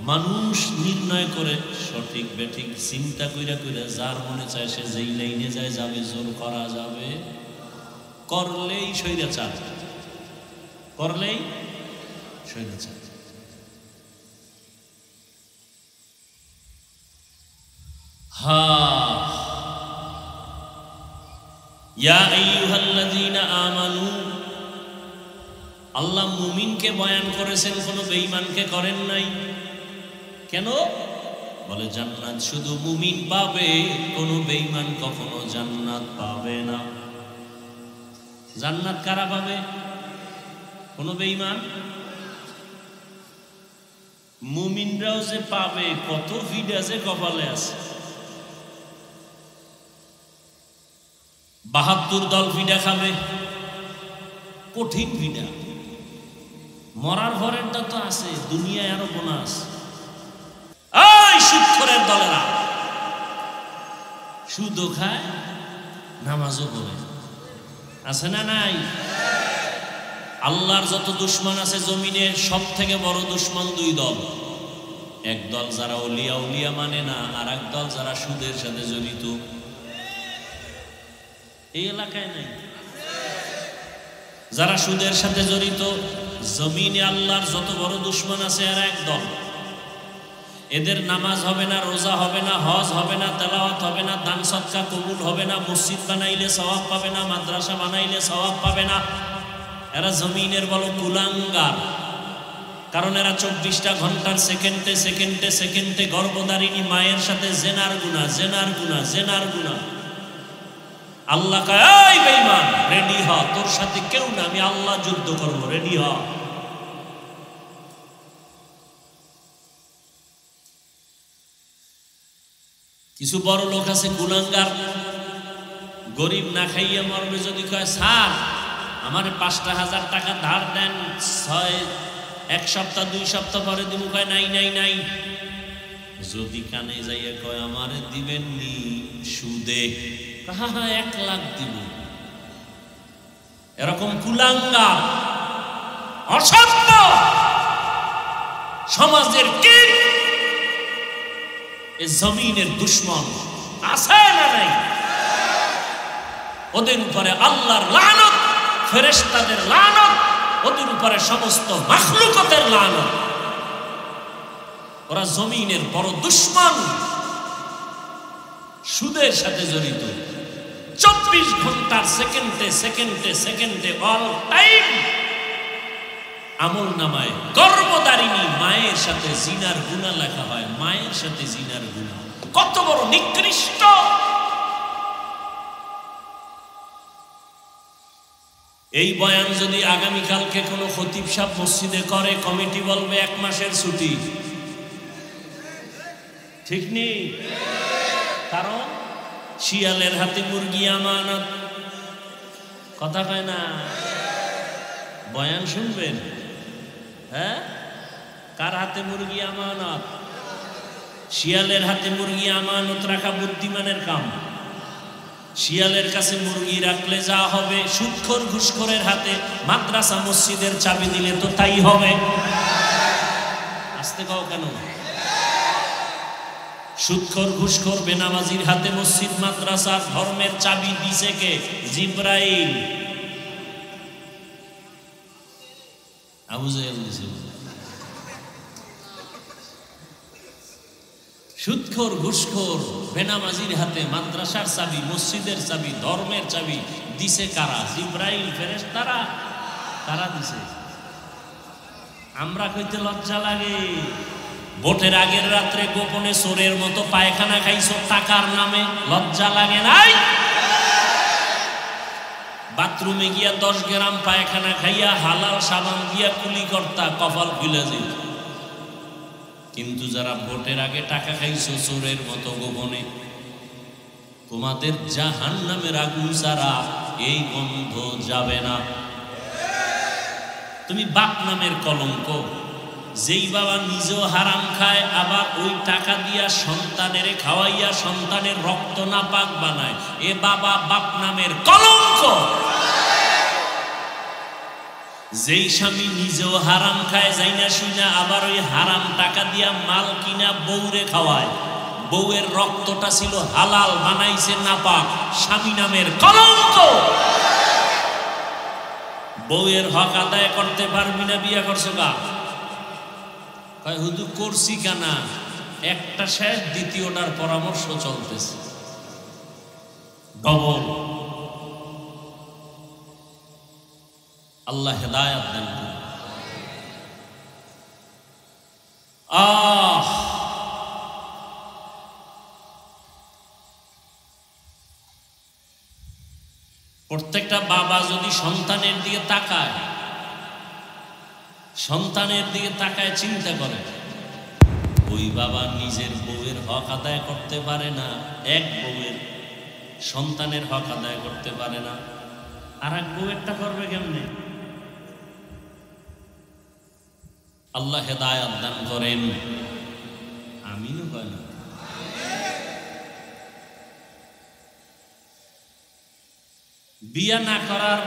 মানুষ নির্ণয় করে সঠিক বেঠিক চিন্তা কইরা কইরা যার মনে চায় সে যেই লাইনে যায় যাবে। জোর করা যাবে? করলেই স্বৈরাচার, করলেই স্বৈরাচার। ইয়া আইয়ুহাল্লাযীনা আমানু, আল্লাহ মুমিনকে বয়ান করেছেন, কোনো বেঈমানকে করেন নাই। কেন? বলে জান্নাত শুধু মুমিন পাবে, কোনো বেঈমান কখনো জান্নাত পাবে না। জান্নাত কারা পাবে? কোনো বেঈমান? মুমিনরাও যে পাবে, কত ভিড় আছে কপালে আছে। ৭২ দল ভিড়া খাবে, কঠিন ভিড়া। মরার ঘরেরটা তো আছে, দুনিয়ায় আরো বোনাস। এই সুদখোরের দলেরা সুদও খায়, নামাজও পড়ে, আছে না নাই? আল্লাহর যত দুশ্মন আছে জমিনের, সব থেকে বড় দুশ্মন দুই দল। এক দল যারা ওলিয়া উলিয়া মানে না, আর এক দল যারা সুদের সাথে জড়িত। এই এলাকায় নাই? যারা সুদের সাথে জড়িত, জমিনে আল্লাহর যত বড় দুশ্মন আছে আর এক দল। এদের নামাজ হবে না, রোজা হবে না, হজ হবে না, তেলাওয়াত হবে না, দান সদকা কবুল হবে না, মসজিদ বানাইলে সওয়াব পাবে না, মাদ্রাসা বানাইলে সওয়াব পাবে না। এরা জমিনের বড় কুলাঙ্গার। কারণ এরা 24টা ঘন্টার সেকেন্ডে সেকেন্ডে সেকেন্ডে গর্ভধারিণী মায়ের সাথে জেনার গুনাহ, জেনার গুনাহ, জেনার গুনাহ। আল্লাহ কয়, এই বেঈমান রেডি হ, তোর সাথে কেউ না, আমি আল্লাহ যুদ্ধ করব, রেডি হ। কিছু বড় লোক আছে কুলাঙ্গার, গরিব না খাইয়ে মরবে। যদি কয় স্যার আমার ৫,০০০ টাকা ধার দেন, ১ সপ্তাহ ২ সপ্তাহ পরে দিব, কয় নাই নাই নাই। যদি কানে যাইয়া কয় আমারে দিবেন নি সুদে, হ্যাঁ ১ লাখ দিব। এরকম কুলাঙ্গার, অসভ্য সমাজের কীট, এ জমিনের দুশ্মন আছে না নাই? ওদের উপরে আল্লাহর লানত, ফেরেশতাদের লানত, ওদের উপরে সমস্ত মাখলুকাতের লানত। ওরা জমিনের বড় দুশ্মন, সুদের সাথে জড়িত। 24 ঘন্টার সেকেন্ডে সেকেন্ডে সেকেন্ডে অল টাইম আমল নামায় গর্ভধারিণী মায়ের সাথে জিনার গুনাহ লেখা হয়। মায়ের সাথে জিনার গুনাহ কত বড় নিকৃষ্ট! এই বয়ান যদি আগামীকালকে কোনো খতিব সাহেব মসজিদে করে, কমিটি বলবে 1 মাসের ছুটি। ঠিক নেই? কারণ শিয়ালের হাতে মুরগি আমানত। কথা কয় না? বয়ান শুনবেন? হ্যাঁ, কার হাতে মুরগি আমানত? শিয়ালের হাতে মুরগি আমানত রাখা বুদ্ধিমানের কাম। শিয়ালের কাছে মুরগি রাখলে যা হবে, সুদখোর ঘুষখোরের হাতে মাদ্রাসা মসজিদের চাবি দিলে তো তাই হবে। আসতে কও কেন? সুদখোর ঘুষখোর বেনামাজির হাতে মসজিদ মাদ্রাসা ধর্মের চাবি দিছে কে? জিব্রাইল। আবু জাহেল দিছে। সুদখোর ঘুষখোর বেনামাজির হাতে মাদ্রাসার চাবি, মসজিদের চাবি, ধর্মের চাবি দিছে কারা? জিব্রাইল ফেরেশতারা, তারা দিছে। আমরা কইতে লজ্জা লাগে। ভোটের আগের রাত্রে গোপনে চোরের মতো পায়খানা খাইছো টাকার নামে, লজ্জা লাগে নাই? বাথরুমে গিয়া 10 গ্রাম পায়খানা খাইয়া হালাল সাবান দিয়া কুলি কর্তা, কপাল খুলে যেত। কিন্তু যারা ভোটের আগে টাকা খাইছো চোরের মতো গোপনে, তোমাদের জাহান্নামের আগুন ছাড়া এই গন্ধ যাবে না। তুমি বাপ নামের কলঙ্ক। যেই বাবা নিজেও হারাম খায়, আবার ওই টাকা দিয়া সন্তানের খাওয়াইয়া সন্তানের রক্ত নাপাক বানায়, এ বাবা বাপ নামের কলঙ্ক। যেই স্বামী নিজেও হারাম খায় যাইনা শুইনা, আবার ওই হারাম টাকা দিয়া মাল কিনা বউরে খাওয়ায়, বউয়ের রক্তটা ছিল হালাল, বানাইছে নাপাক, স্বামী নামের কলঙ্ক। বউয়ের হক আদায় করতে পারবি না, বিয়া করছো গা? কয় হুজুর করছি কেনা, একটা শেষ, দ্বিতীয়টার পরামর্শ চলতেছে। ডবল। আল্লাহ হেদায়েত দান করুন। প্রত্যেকটা বাবা যদি সন্তানের দিকে তাকায়, সন্তানের দিকে তাকায় চিন্তা করে, ওই বাবা নিজের বউয়ের হক আদায় করতে পারে না, এক বউয়ের সন্তানের হক আদায় করতে পারে না, আর এক বউয়েরটা করবে কেমনে? আল্লাহ হেদায়েত দান করেন। আমিনও কয় না। বিয়া না করার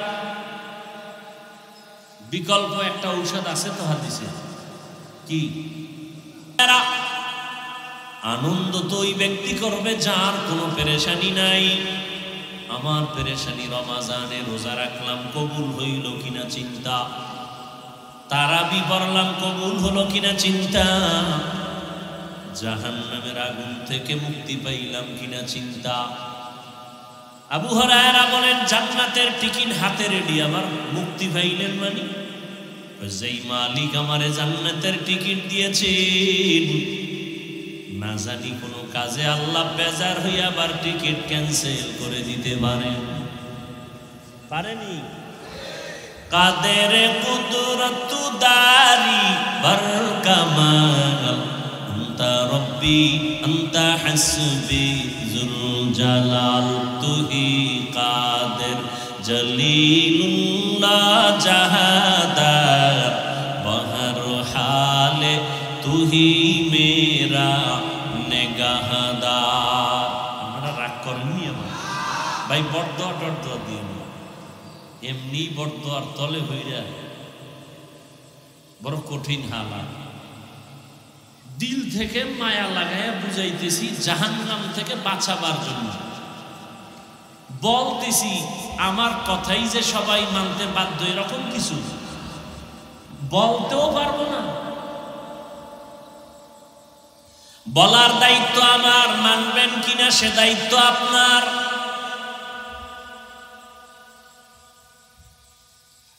বিকল্প একটা ঔষধ আছে তো হাদিসে, কি? আনন্দ তো ওই ব্যক্তি করবে যার কোনো পেরেশানি নাই। আমার পেরেশানি রমাজানে রোজা রাখলাম, কবুল হইল কিনা চিন্তা, তারাবি পড়লাম, কবুল হলো কিনা চিন্তা, জাহান্নামের আগুন থেকে মুক্তি পাইলাম কিনা চিন্তা। আবু হুরায়রা বলেন, জান্নাতের টিকিট হাতে রেডি, আমার মুক্তি পাইলেন মানে? যেই মালিক আমারে জান্নাতের টিকিট দিয়েছেন, না জানি কোনো কাজে আল্লাহ বেজার হইয়া আবার টিকিট ক্যান্সেল করে দিতে পারেনি? কাদের কুদরত দারি বর কামাল, আনতা রব্বি আনতা হাসবি যুল জালাল, তুহি কাদের জলিলুল্লাহ জাহাদার, বহর হালে তুহি মেরা নেগাহদার। আমরা রাগ করেননি আমার ভাই, বড়দোয়া টড়দোয়া দিয়ে এমনি বড়দোয়ার তলে হইরা বড় কঠিন হালাত। দিল থেকে মায়া লাগাইয়া বুঝাইতেছি জাহান্নাম থেকে বাঁচাবার জন্য, বলতেছি আমার কথাই যে সবাই মানতে বাধ্য এরকম কিছু বলতেও পারবো না। বলার দায়িত্ব আমার, মানবেন কিনা সে দায়িত্ব আপনার।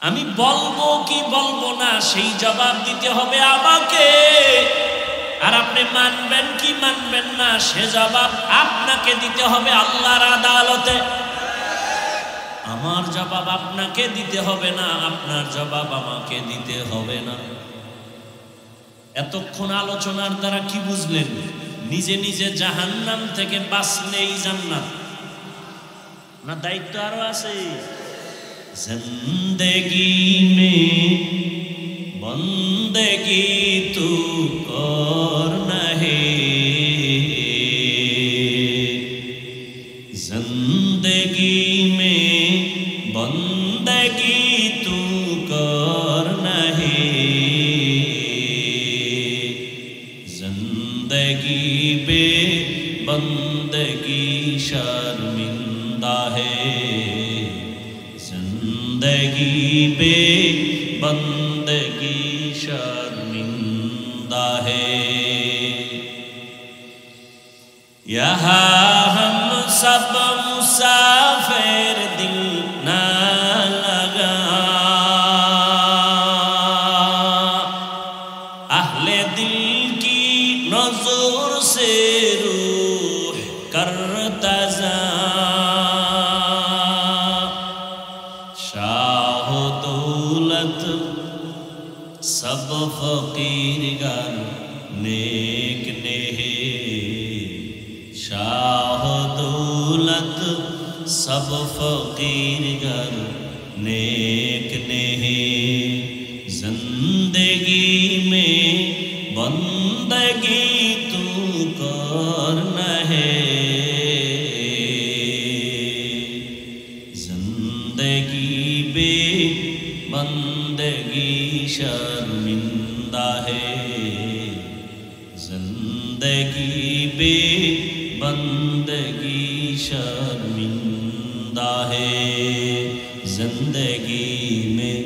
আমি বলবো কি বলবো না সেই জবাব দিতে হবে আমাকে, আর আপনি মানবেন কি মানবেন না সে জবাব আপনাকে দিতে হবে আল্লাহর আদালতে। আমার জবাব আপনাকে দিতে হবে না, আপনার জবাব আমাকে দিতে হবে না। এতক্ষণ আলোচনার দ্বারা কি বুঝলেন? নিজে নিজে জাহান্নাম থেকে বাঁচলেই জান্নাত, না দায়িত্ব আরো আছে? জিন্দেগি মে বন্দেগি তু করনা হে, জিন্দেগি মে বন্দেগি তু করনা হে, जिंदगी बे बंदगी शर्मिंदा है, जिंदगी बे बंदगी शर्मिंदा है। सब मुसाफिर दिल ना लगा, अहले दिल की नजर से रूह करता जा, शाह दौलत सब फकीर गर नेक नेहे, शाह दौलत सब फकीर गर नेक नेहे, जिंदगी में बंदगी तू करना है, जिंदगी बे बंदगी शर्मिंदा है, जिंदगी बे बंदगी शर्मिंदा है, जिंदगी में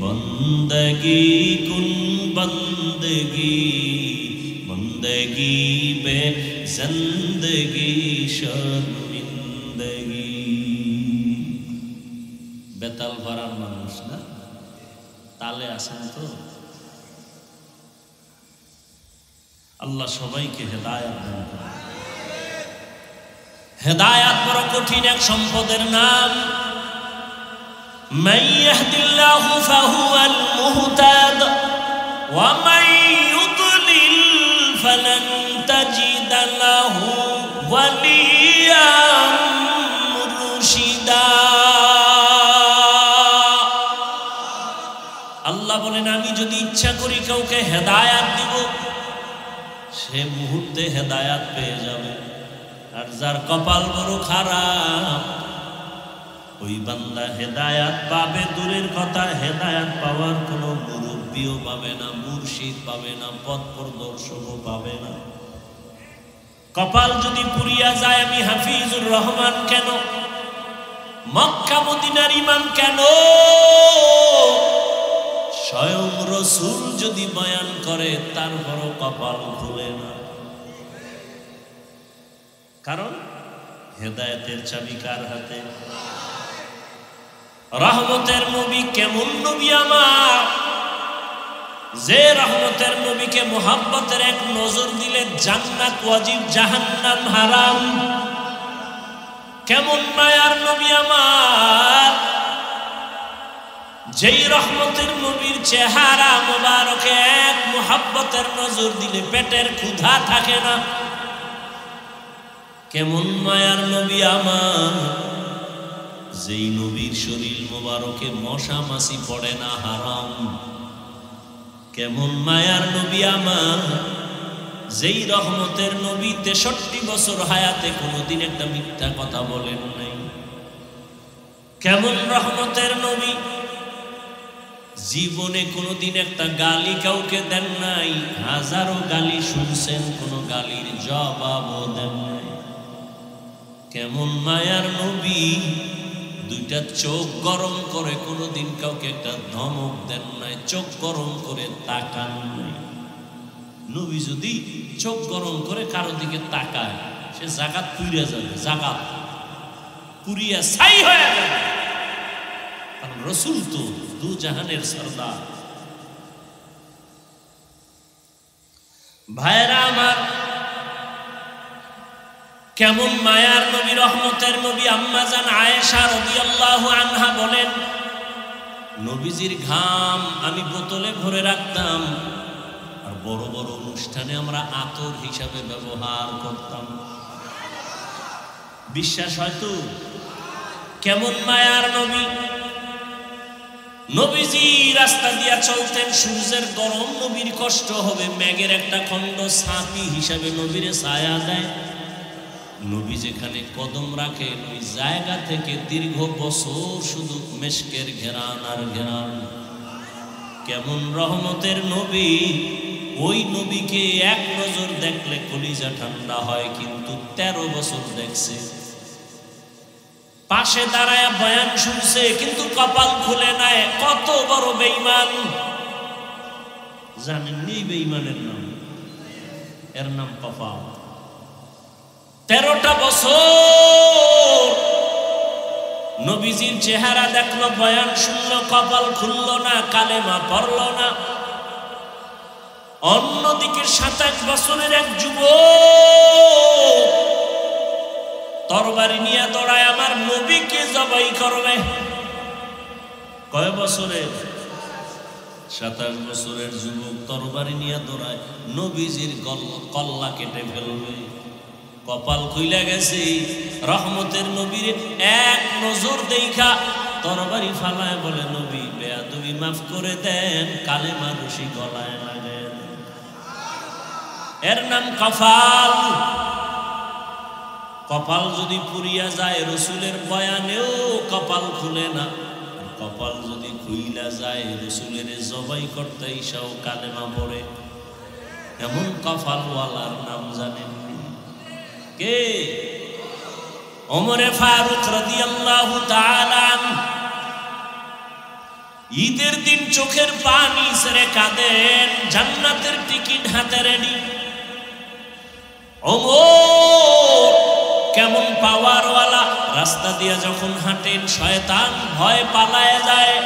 बंदगी कुन बंदगी, बंदगी बे जिंदगी शर्मिंदगी। बेताल भराর মানুষ না, তালে আসেন তো। আল্লাহ সবাইকে হেদায়েত দান করুন। হেদায়েত বড় কঠিন এক সম্পদের নাম। মান ইয়াহদিল্লাহু ফাহুয়াল মুহতাদ ওয়া মান ইউদ্লিল ফালান তাজিদ লাহু ওয়ালিয়াম মুরশিদা। আল্লাহ বলেন আমি যদি ইচ্ছা করি কাউকে হেদায়েত দিব, সে মুহূর্তে হেদায়েত পেয়ে যাবে। আর যার কপাল বড় খারাপ, ওই বান্দা হেদায়েত পাবে দূরের কথা, হেদায়েত পাওয়ার কোনো মুরব্বিও পাবে না, মুর্শিদ পাবে না, পথ প্রদর্শকও পাবে না। কপাল যদি পুরিয়া যায়, আমি হাফিজুর রহমান কেন, মক্কা মদিনার ইমাম কেন, স্বয়ং রাসূল যদি বয়ান করে তারপরও কপাল খুলে না। কারণ হেদায়েতের চাবি কার হাতে? রহমতের নবী কেমন নবী আমার, যে রহমতের নবীকে মোহাব্বতের এক নজর দিলে জান্নাত ওয়াজিব জাহান্নাম হারাম। কেমন মায়ার নবী আমার, যেই রহমতের নবীর চেহারা মোবারকে এক মোহাব্বতের নজর দিলে পেটের ক্ষুধা থাকে না। কেমন মায়ার নবী আমার, যেই নবীর শরীর মোবারকে মশা মাছি পড়ে না হারাম। কেমন মায়ার নবী আমার, যেই রহমতের নবী 63 বছর হায়াতে কোনোদিন একটা মিথ্যা কথা বলেন নাই। কেমন রহমতের নবী, জীবনে কোনোদিন একটা গালি কাউকে দেন নাই, হাজারো গালি শুনছেন, কোনো গালির জবাবও দেন নাই। কেমন মায়ার নবী, দুইটা চোখ গরম করে কোনোদিন কাউকে একটা ধমক দেন নাই, চোখ গরম করে তাকান নাই। নবী যদি চোখ গরম করে কারো দিকে তাকায়, সে জাগাত পুড়িয়া যাবে, জাগাত পুড়িয়া ছাই হয়ে যাবে। কারণ রাসূল তো দু জাহানের সরদার। ভাইরা আমার, কেমন মায়ার নবী, রহমতের নবী। আম্মা জান আয়েশা রাদিয়াল্লাহু আনহা বলেন, নবীজির ঘাম আমি বোতলে ভরে রাখতাম, আর বড় বড় অনুষ্ঠানে আমরা আতর হিসাবে ব্যবহার করতাম। বিশ্বাস হয়তো? কেমন মায়ার নবী। নবীজি রাস্তা দিয়া চলতেন, সূর্যের গরম নবীর কষ্ট হবে, মেঘের একটা খণ্ড ছাতি হিসাবে নবীরে ছায়া দেয়। নবী যেখানে কদম রাখেন ওই জায়গা থেকে দীর্ঘ বছর শুধু মেশকের ঘেরান আর ঘেরান। কেমন রহমতের নবী, ওই নবীকে এক নজর দেখলে কলিজা ঠান্ডা হয়, কিন্তু 13 বছর দেখছে। পাশে দাঁড়ায় বয়ান শুনছে, কিন্তু কপাল খুলে নাই। কত বড় বেঈমান জানেননি? বেঈমানের নাম, এর নাম কপাল। 13টা বছর নবীজির চেহারা দেখলো, বয়ান শুনলো, কপাল খুললো না, কালেমা পড়লো না। অন্যদিকে 27 বছরের এক যুবক তরবারি নিয়ে দৌড়ায় আমার নবীকে জবাই করবে। কয় বছরের? 27 বছরের যুবক তরবারি নিয়ে দৌড়ায় নবীজির কল্লা কেটে ফেলবে। কপাল খুইলা গেছে, রহমতের নবীর এক নজর দেখা তরবারি ফালায় বলে, নবী বেয়াদবি মাফ করে দেন, কালেমা রশি গলায় লাগেন। এর নাম কপাল। কপাল যদি পুড়িয়া যায়, রসুলের বয়ানেও কপাল খুলে না। কপাল যদি খুইলা যায়, রসুলের জবাই করতে ইসাও কালেমা পড়ে। এমন কপালওয়ালার নাম জানেন কে? ওমরে ফারুক রাদিয়াল্লাহু তাআলা। ঈদের দিন চোখের পানি ছেড়ে কাঁদেন, জান্নাতের টিকিট হাতে রেডি। ওমর কেমন পাওয়ারওয়ালা, রাস্তা দিয়ে যখন হাঁটেন শয়তান ভয় পালায় যায়।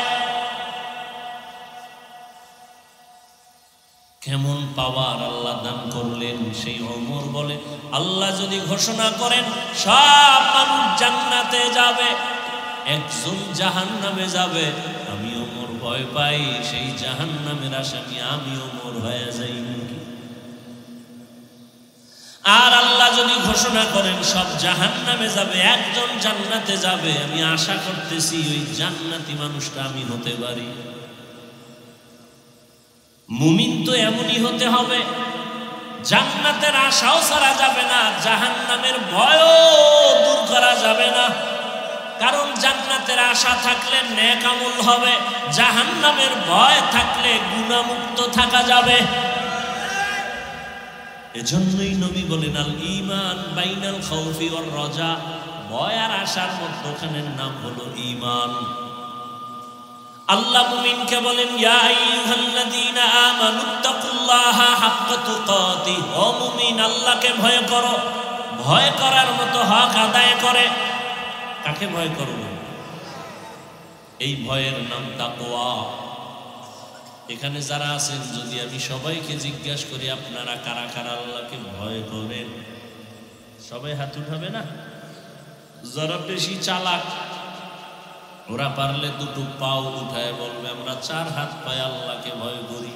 কেমন পাওয়ার আল্লাহ দান করলেন। সেই ওমর বলে, আল্লাহ যদি ঘোষণা করেন সব মানুষ জান্নাতে যাবে, একজন জাহান্নামে যাবে, আমি ওমর ভয় পাই সেই জাহান্নামের আসামি আমি ওমর হয়ে যাই নাকি। আর আল্লাহ যদি ঘোষণা করেন সব জাহান্নামে যাবে, একজন জান্নাতে যাবে, আমি আশা করতেছি ওই জান্নাতি মানুষটা আমি হতে পারি। মুমিন তো এমনই হতে হবে, জান্নাতের আশাও ছাড়া যাবে না, জাহান্নামের ভয়ও দূর করা যাবে না। কারণ জান্নাতের আশা থাকলে নেক আমল হবে, জাহান্নামের ভয় থাকলে গুনাহমুক্ত থাকা যাবে। এজন্যই নবী বলেন, আল ঈমান বাইনাল খাউফি ওয়ার রাজা, ভয় আর আশার মধ্যখানের নাম হলো ঈমান। আল্লাহ মুমিনকে বলেন, ইয়া আইয়ুহাল্লাযীনা আমানুত্তাকুল্লাহা হাক্কা তুকাতিহ, ও মুমিন আল্লাহকে ভয় করো, ভয় করার মতো হক আদায় করে। কাকে ভয় করব? এই ভয়ের নাম তাকওয়া। এখানে যারা আছেন, যদি আমি সবাইকে জিজ্ঞাসা করি আপনারা কারা কারা আল্লাহকে ভয় করেন, সবাই হাত উঠাবে না? যারা বেশি চালাক ওরা পারলে দুটো পাও উঠায় বলবে আমরা 4 হাত পায়ে আল্লাহকে ভয় করি।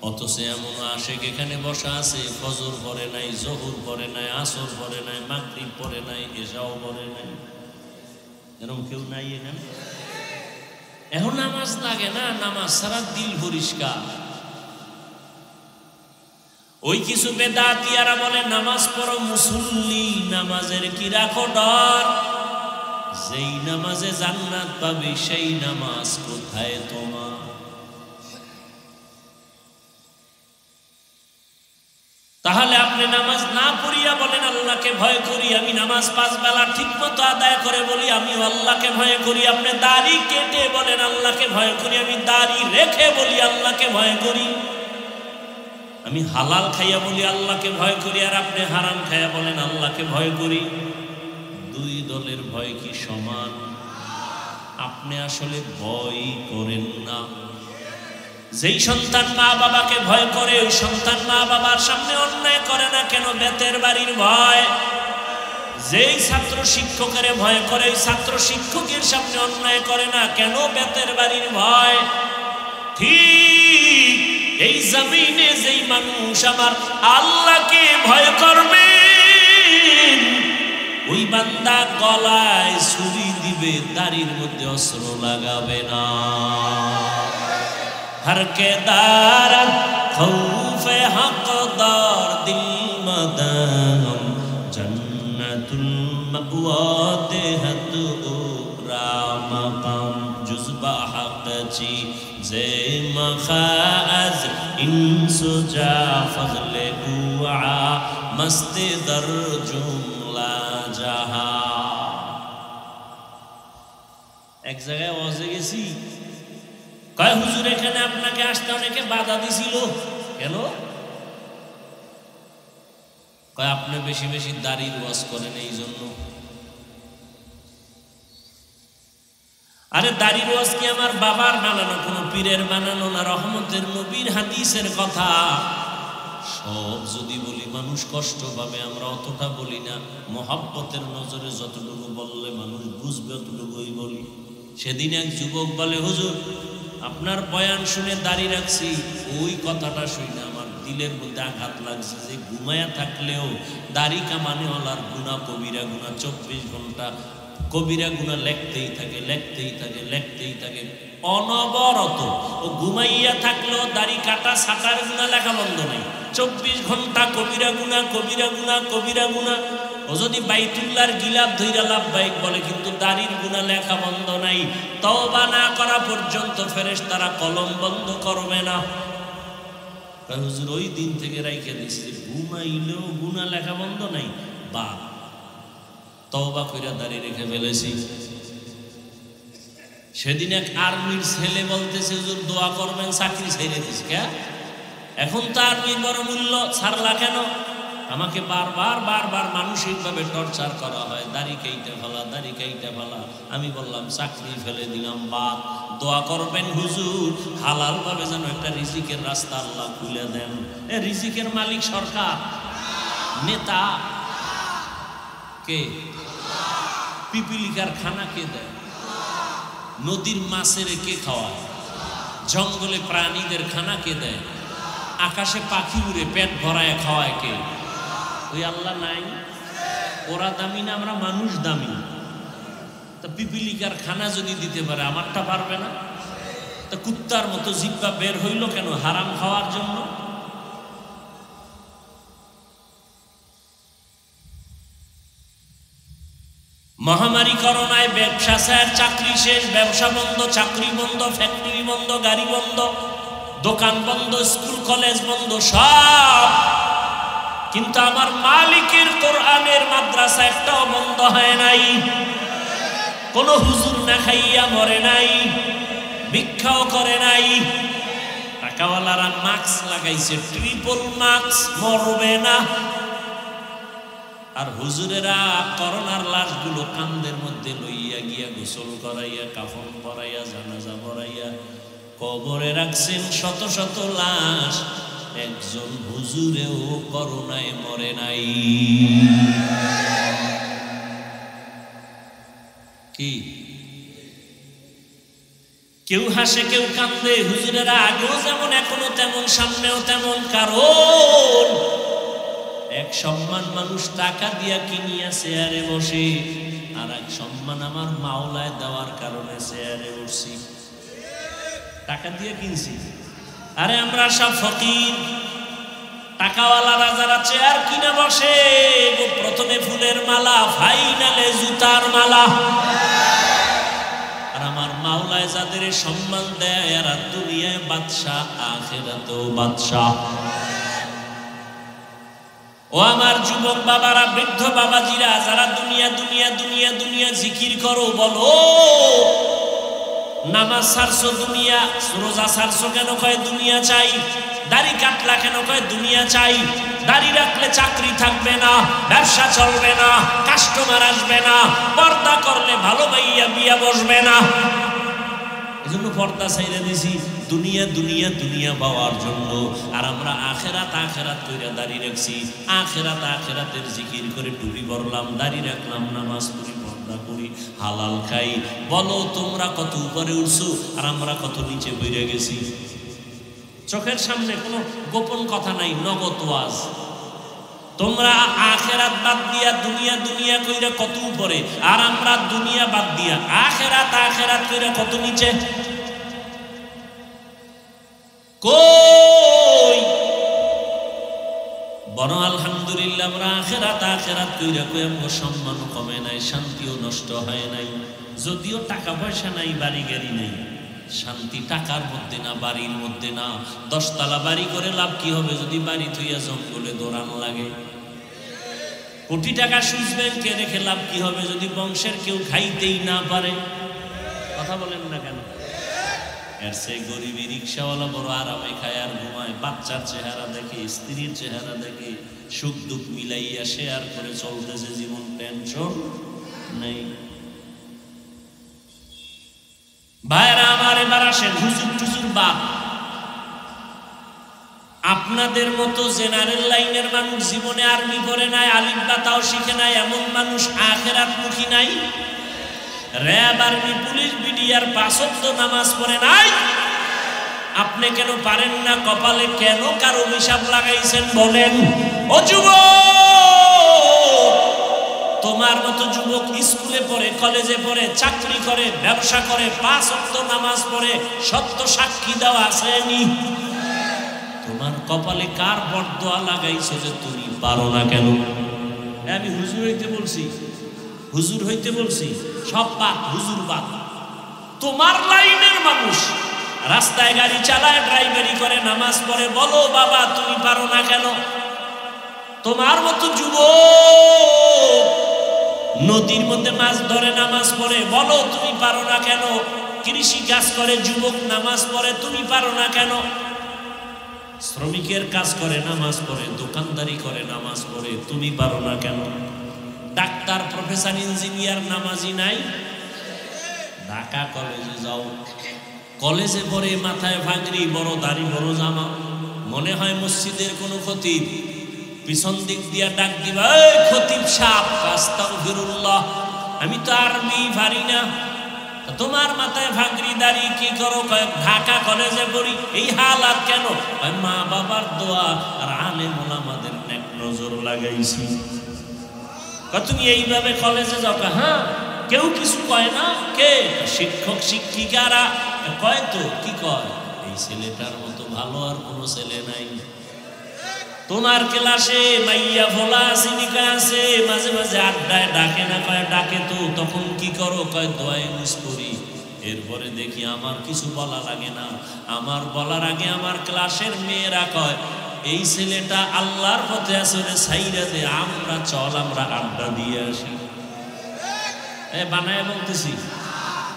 অথচ এমন আশেক এখানে বসা আছে, ফজর পড়ে নাই, জোহর পড়ে নাই, আসর পড়ে নাই, মাগরিব পড়ে নাই, এশাও পড়ে নাই। এরকম কেউ নাই এখানে? এখন নামাজ লাগে না, নামাজ ছাড়া দিল পরিষ্কার। ওই কিছু বেদাতিয়ারা বলে নামাজ পড়ো মুসল্লি, নামাজের কি রাখো ডর? যেই নামাজে জান্নাত পাবে সেই নামাজ কোথায় তোমার? তাহলে আপনি নামাজ না পড়িয়া বলেন আল্লাহকে ভয় করি, আমি নামাজ 5 বেলা ঠিক মতো আদায় করে বলি আমি আল্লাহকে ভয় করি। আপনি দাড়ি কেটে বলেন আল্লাহকে ভয় করি, আমি দাড়ি রেখে বলি আল্লাহকে ভয় করি। আমি হালাল খাইয়া বলি আল্লাহকে ভয় করি, আর আপনি হারাম খাইয়া বলেন আল্লাহকে ভয় করি। দুই দলের ভয় কি সমান? আপনি আসলে ভয় করেন না। যেই সন্তান মা বাবাকে ভয় করে, ওই সন্তান মা বাবার সামনে অন্যায় করে না কেন? বেতের বাড়ির ভয়। যেই ছাত্র শিক্ষকের ভয় করে, ওই ছাত্র শিক্ষকের সামনে অন্যায় করে না কেন? বেতের বাড়ির ভয়। ঠিক এই জমিনে যেই মানুষ আমার আল্লাহকে ভয় করবে, ওই বান্দা গলায় ছুরি দিবে, দাড়ির মধ্যে অস্ত্র লাগাবে না। हर के दारन खौफे हक़दार दिल मदाम जन्नतुल मअवा देहत उरा मकाम जुज़बा हक़ची ज़े मखाज़ इंसुजा फज़ले कुआ मस्ते दर जुमला जहा। एक जगह ওয়াজে গেছি, কয় হুজুর এখানে আপনাকে আসতে অনেকে বাধা দিছিল কেন? কয় আপনি বেশি বেশি দাড়ির ওয়াজ করেন এই জন্য। আরে দাড়ির ওয়াজ কি আমার বাবার বানানো, কোনো পীরের বানানো না, রহমতের নবীর হাদিসের কথা। সব যদি বলি মানুষ কষ্ট পাবে, আমরা অতটা বলি না। মহাব্বতের নজরে যতটুকু বললে মানুষ বুঝবে অতটুকুই বলি। সেদিন এক যুবক বলে, হুজুর আপনার বয়ান শুনে দাড়ি রাখছি, ওই কথাটা শুনে আমার দিলের মধ্যে আঘাত লাগছে যে ঘুমায়া থাকলেও দাড়ি কামানেওয়ালার গুনাহ কবিরা গুনাহ 24 ঘন্টা কবিরা গুনাহ লেখতেই থাকে, লেখতেই থাকে, লেখতেই থাকে অনবরত। ও ঘুমাইয়া থাকলেও দাড়ি কাটা ছাটার গুনাহ লেখা বন্ধ নেই, 24 ঘন্টা কবিরা গুনাহ, কবিরা গুনাহ, কবিরা গুনাহ। ও যদি বাইতুল্লাহর গিলাফ ধইরা লাভবাইক বলে, কিন্তু দাড়ির গুনাহ লেখা বন্ধ নাই। তওবা না করা পর্যন্ত ফেরেশতারা কলম বন্ধ করবে না। হুজুর ওই দিন থেকে রাইখে দিচ্ছে, ঘুমাইলেও গুনাহ লেখা বন্ধ নাই, বা তওবা কইরা দাড়ি রেখে ফেলেছি। সেদিন এক আর্মির ছেলে বলতেছে, হুজুর দোয়া করবেন চাকরি ছেড়ে দিস। কে এখন তো আর্মির বড় মূল্য, ছাড়লা কেন? আমাকে বারবার বারবার মানসিকভাবে টর্চার করা হয়, দাড়ি কেইটা ফেলা, দাড়ি কেইটা ফেলা। আমি বললাম চাকরি ফেলে দিলাম, বা দোয়া করবেন হুজুর হালাল ভাবে যেন একটা রিজিকের রাস্তা আল্লাহ খুলে দেন। এ রিজিকের মালিক সরকার, নেতা কে? পিপিলিকার খানা কে দেয়? নদীর মাছের কে খাওয়ায়? জঙ্গলে প্রাণীদের খানা কে দেয়? আকাশে পাখি উড়ে পেট ভরায় খাওয়ায় কে? ওই আল্লাহ নাই? ওরা দামি না, আমরা মানুষ দামি। তা পিপিলিকার খানা যদি দিতে পারে, আমারটা পারবে না? তা কুত্তার মতো জিহ্বা বের হইল কেন? হারাম খাওয়ার জন্য। মহামারী করোনায় ব্যবসা স্যার, চাকরি শেষ, ব্যবসা বন্ধ, চাকরি বন্ধ, ফ্যাক্টরি বন্ধ, গাড়ি বন্ধ, দোকান বন্ধ, স্কুল কলেজ বন্ধ, সব। কিন্তু আমার মালিকের কোরআনের মাদ্রাসা একটাও বন্ধ হয় নাই। কোন হুজুর না খাইয়া মরে নাই, ভিক্ষাও করে নাই। টাকাওয়ালারা মাস্ক লাগাইছে, ট্রিপল মাস্ক, মরবে না। আর হুজুরেরা করোনার লাশগুলো কান্দের মধ্যে লইয়া গিয়া গোসল করাইয়া, কাফন পরাইয়া, জানাজা পরাইয়া কবরে রাখছেন শত শত লাশ। একজন হুজুরেও করোনায় মরে নাই। কি কেউ হাসে, কেউ কান্দে। হুজুরেরা আগেও যেমন, এখনো তেমন, সামনেও তেমন। কারণ এক সম্মান মানুষ টাকা দিয়া কিনিয়া চেয়ারে বসে, আর এক সম্মান আমার মাওলায় দেওয়ার কারণে চেয়ারে বসছি। টাকা দিয়ে কিনছি। আরে আমরা সব ফকির। টাকাওয়ালারা যারা চেয়ার কিনে বসে, প্রথমে ফুলের মালা, ফাইনালে জুতার মালা। আর আমার মাওলায় যাদের সম্মান দেয়, এরা দুনিয়ায় বাদশা, আখিরাতেও বাদশা। ও আমার যুবক বাবারা, বৃদ্ধ বাবাজিরা, যারা দুনিয়া দুনিয়া দুনিয়া দুনিয়া জিকির করো, বলো নামাজ ছাড়ছো দুনিয়া, রোজা ছাড়ছো কেন? কয় দুনিয়া চাই। দাড়ি কাটলা কেন? কয় দুনিয়া চাই। দাড়ি রাখলে চাকরি থাকবে না, ব্যবসা চলবে না, কাস্টমার আসবে না, পর্দা করলে ভালো ভাইয়া বিয়া বসবে না। এজন্য পর্দা ছাইরা দিছি, দুনিয়া দুনিয়া দুনিয়া পাওয়ার জন্য। আর আমরা আখেরাত আখেরাত কইরা দাড়ি রাখছি। আখেরাত আখেরাতের জিকির করে টুপি পরলাম, দাড়ি রাখলাম, নামাজ পড়ি, পর্দা করি, হালাল খাই। বলো তোমরা কত উপরে উঠছো, আর আমরা কত নিচে বইরে গেছি। চোখের সামনে কোনো গোপন কথা নাই, নগদ ওয়াজ। তোমরা আখেরাত বাদ দিয়া দুনিয়া দুনিয়া কইরা কত উপরে, আর আমরা দুনিয়া বাদ দিয়া আখেরাত আখেরাত কইরা কত নিচে। কই বড় আলহামদুলিল্লাহ, আমরা আখেরাত আখেরাত কইরা কই আমগো সম্মান কমে নাই, শান্তিও নষ্ট হয় নাই। যদিও টাকা পয়সা নাই, বাড়ি গাড়ি নাই, শান্তি টাকার মধ্যে না, বাড়ির মধ্যে না। 10 তলা বাড়ি করে লাভ কি হবে যদি বাড়ি থইয়া জঙ্গলে দৌড়ানো লাগে? কোটি টাকা সুইস ব্যাংকে রেখে লাভ কি হবে যদি বংশের কেউ খাইতেই না পারে? কথা বলেন না কেন? এর সে গরিবী রিক্সাওয়ালা বড় আরামে খায় আর ঘুমায়, বাচ্চার চেহারা দেখে, স্ত্রীর চেহারা দেখে, সুখ দুঃখ মিলাইয়া শেয়ার করে চলতেছে জীবন, টেনশন নেই। ভাইরা আমার, এবার আসেন হুজুর টুজুর বাদ। আপনাদের মতো জেনারেল লাইনের মানুষ জীবনে আর্মি পড়ে নাই, আলিফ বা তাও শিখে নাই, এমন মানুষ আখেরাত মুখী নাই। র্যাব, আর্মি, পুলিশ, বিডিআর 5 ওয়াক্ত নামাজ পড়ে নাই। আপনি কেন পারেন না? কপালে কেন কারো হিসাব লাগাইছেন বলেন? ও যুবক, তোমার মতো যুবক স্কুলে পড়ে, কলেজে পড়ে, চাকরি করে, ব্যবসা করে, 5 ওয়াক্ত নামাজ পড়ে, সত্য সাক্ষী দেওয়া আসেনি? তোমার কপালে কার বরদোয়া লাগাইছো যে তুমি পারো না কেন? আমি হুজুর হইতে বলছি, হুজুর হইতে বলছি, সব বাদ, হুজুর বাদ। তোমার লাইনের মানুষ রাস্তায় গাড়ি চালায়, ড্রাইভারি করে, নামাজ পড়ে, বলো বাবা তুমি পারো না কেন? তোমার মতো যুবক নদীর মধ্যে মাছ ধরে, নামাজ পড়ে, বলো তুমি পারো না কেন? কৃষি কাজ করে যুবক, নামাজ পড়ে, তুমি পারো না কেন? শ্রমিকের কাজ করে, নামাজ পড়ে, দোকানদারি করে, নামাজ পড়ে, তুমি পারো না কেন? ডাক্তার, প্রফেসর, ইঞ্জিনিয়ার নামাজি নাই? ঢাকা কলেজে যাও, কলেজে পড়ে, মাথায় ভাঙড়ি, বড় দাড়ি, বড় জামা, মনে হয় মসজিদের কোনো খতিব। পিছন দিক দিয়া ডাক দিবা, এই খতিব সাহেব, আস্তাগফিরুল্লাহ, আমি তো আরবি পারি না। তোমার মাথায় ভাঙড়ি, দাড়ি, কি করো? ঢাকা কলেজে পড়ি। এই হালাত কেন? মা বাবার দোয়া আর আলেম ওলামাদের নেক নজর লাগাইছি। তুমি এইভাবে কলেজে যাও? হ্যাঁ, কেউ কিছু কয় না। কে? শিক্ষক শিক্ষিকারা কয় তো। কি কয়? এই ছেলেটার মতো ভালো আর কোনো ছেলে নাই। তোমার ক্লাসে মাইয়া ভোলা সিনিকা আছে, মাঝে মাঝে আড্ডায় ডাকে না? কয় ডাকে তো। তখন কি করো? কয় দোয়া ইউজ করি। এরপরে দেখি আমার কিছু বলা লাগে না। আমার বলার আগে আমার ক্লাসের মেয়েরা কয়, এই ছেলেটা আল্লাহর পথে আছে, সাইরা দে, আমরা চল, আমরা আড্ডা দিয়ে আসি। বানায় বলতেছি,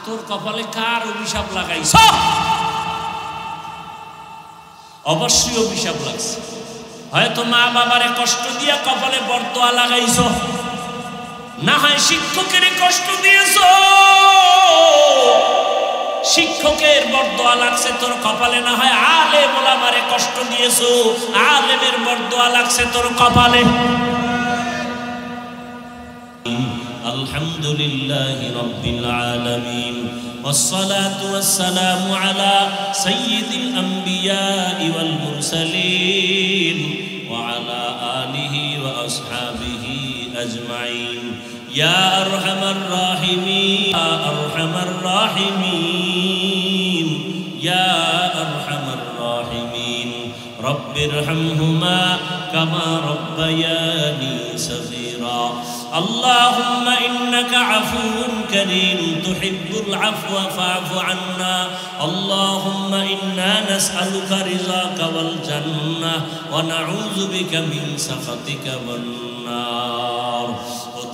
তোর কপালে কার অভিশাপ লাগাইছ? অবশ্যই অভিশাপ লাগছে। হয়তো মা বাবারে কষ্ট দিয়া কপালে বরদোয়া লাগাইছ, না হয় শিক্ষকের কষ্ট দিয়েছ, শিক্ষকের বরদোয়া লাগছে তোর কপালে, না হয় আলেম ওলামারে কষ্ট দিয়েছ, আলেমের বরদোয়া লাগছে তোর কপালে। আলহামদুলিল্লাহি রাব্বিল আলামিন, والصلاة والسلام على سيد الأنبياء والمرسلين وعلى آله وأصحابه أجمعين. يا أرحم الراحمين، يا أرحم الراحمين، يا أرحم الراحمين، رب ارحمهما كما ربياني صغيرا. اللهم إنك عفو كريم تحب العفو فاعف عنا. اللهم إنا نسألك رضاك والجنة ونعوذ بك من سخطك والنار.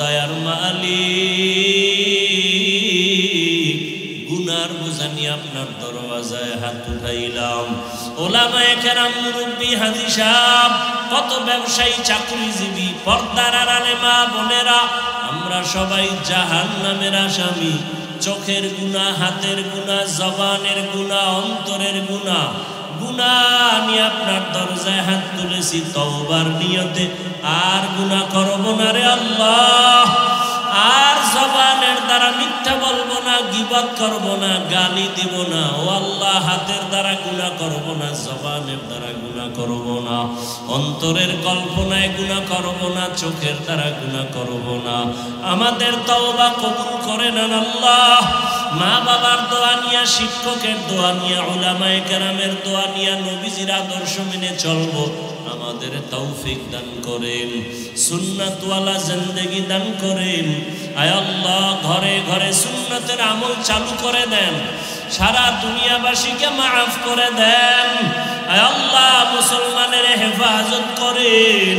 দয়ার মালিক, গুনার বোঝা নিয়ে আপনার দরওয়াজায় হাত উঠাইলাম। ওলামায়ে কেরাম, মুরব্বী, হাজী সাহেব, কত ব্যবসায়ী, চাকরিজীবী, পর্দার আড়ালে মা বোনেরা, আমরা সবাই জাহান্নামের আসামি। চোখের গুনাহ, হাতের গুনাহ, জবানের গুনাহ, অন্তরের গুনাহ, গুনাহ নিয়ে আপনার দরজায় হাত তুলেছি তওবার নিয়তে। আর গুনাহ করব না রে আল্লাহ, আর জবানের দ্বারা মিথ্যা বলবো না, গীবত করব না, গালি দিব না। ও আল্লাহ, হাতের দ্বারা গুনাহ করব না, জবানের দ্বারা গুনাহ করব না, অন্তরের কল্পনায় গুনাহ করব না, চোখের দ্বারা গুনাহ করব না। আমাদের তওবা কবুল করে নেন আল্লাহ। মা বাবার দোয়া নিয়া, শিক্ষকের দোয়া নিয়া, উলামায়ে কেরামের দোয়া নিয়া, নবীজির আদর্শ মেনে চলবো। আমাদের তৌফিক দান করেন, সুন্নাতওয়ালা জিন্দেগি দান করেন। আয় আল্লাহ, ঘরে ঘরে সুন্নতের আমল চালু করে দেন, সারা দুনিয়াবাসীকে মাফ করে দেন। আয় আল্লাহ, মুসলমানের হেফাজত করেন।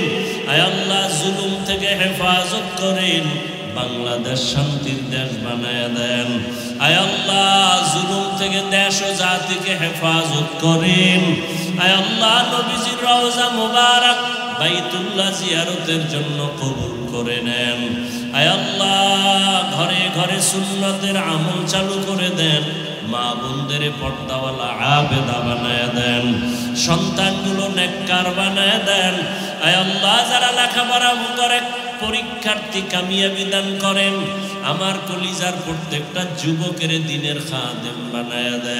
আয় আল্লাহ, জুলুম থেকে হেফাজত করেন, বাংলাদেশ শান্তির দেশ বানায় দেন। আয় আল্লাহ, জুলুম থেকে দেশ ও জাতিকে হেফাজত করেন। আয় আল্লাহ, নবীজির রওজা মুবারক বাইতুল্লাহ জিয়ারতের জন্য কবুল করে নেন। আয় আল্লাহ, ঘরে ঘরে সুন্নতের আমল চালু করে দেন, মা বোনদের পর্দাওয়ালা আবেদা বানায় দেন, সন্তানগুলো নেককার বানায় দেন। আয় আল্লাহ, যারা লেখাপড়া করে পরীক্ষার্থী কামিয়াবি দান করেন। আমার কলিজার প্রত্যেকটা যুবকের দিনের খাদেম বানায় দেন।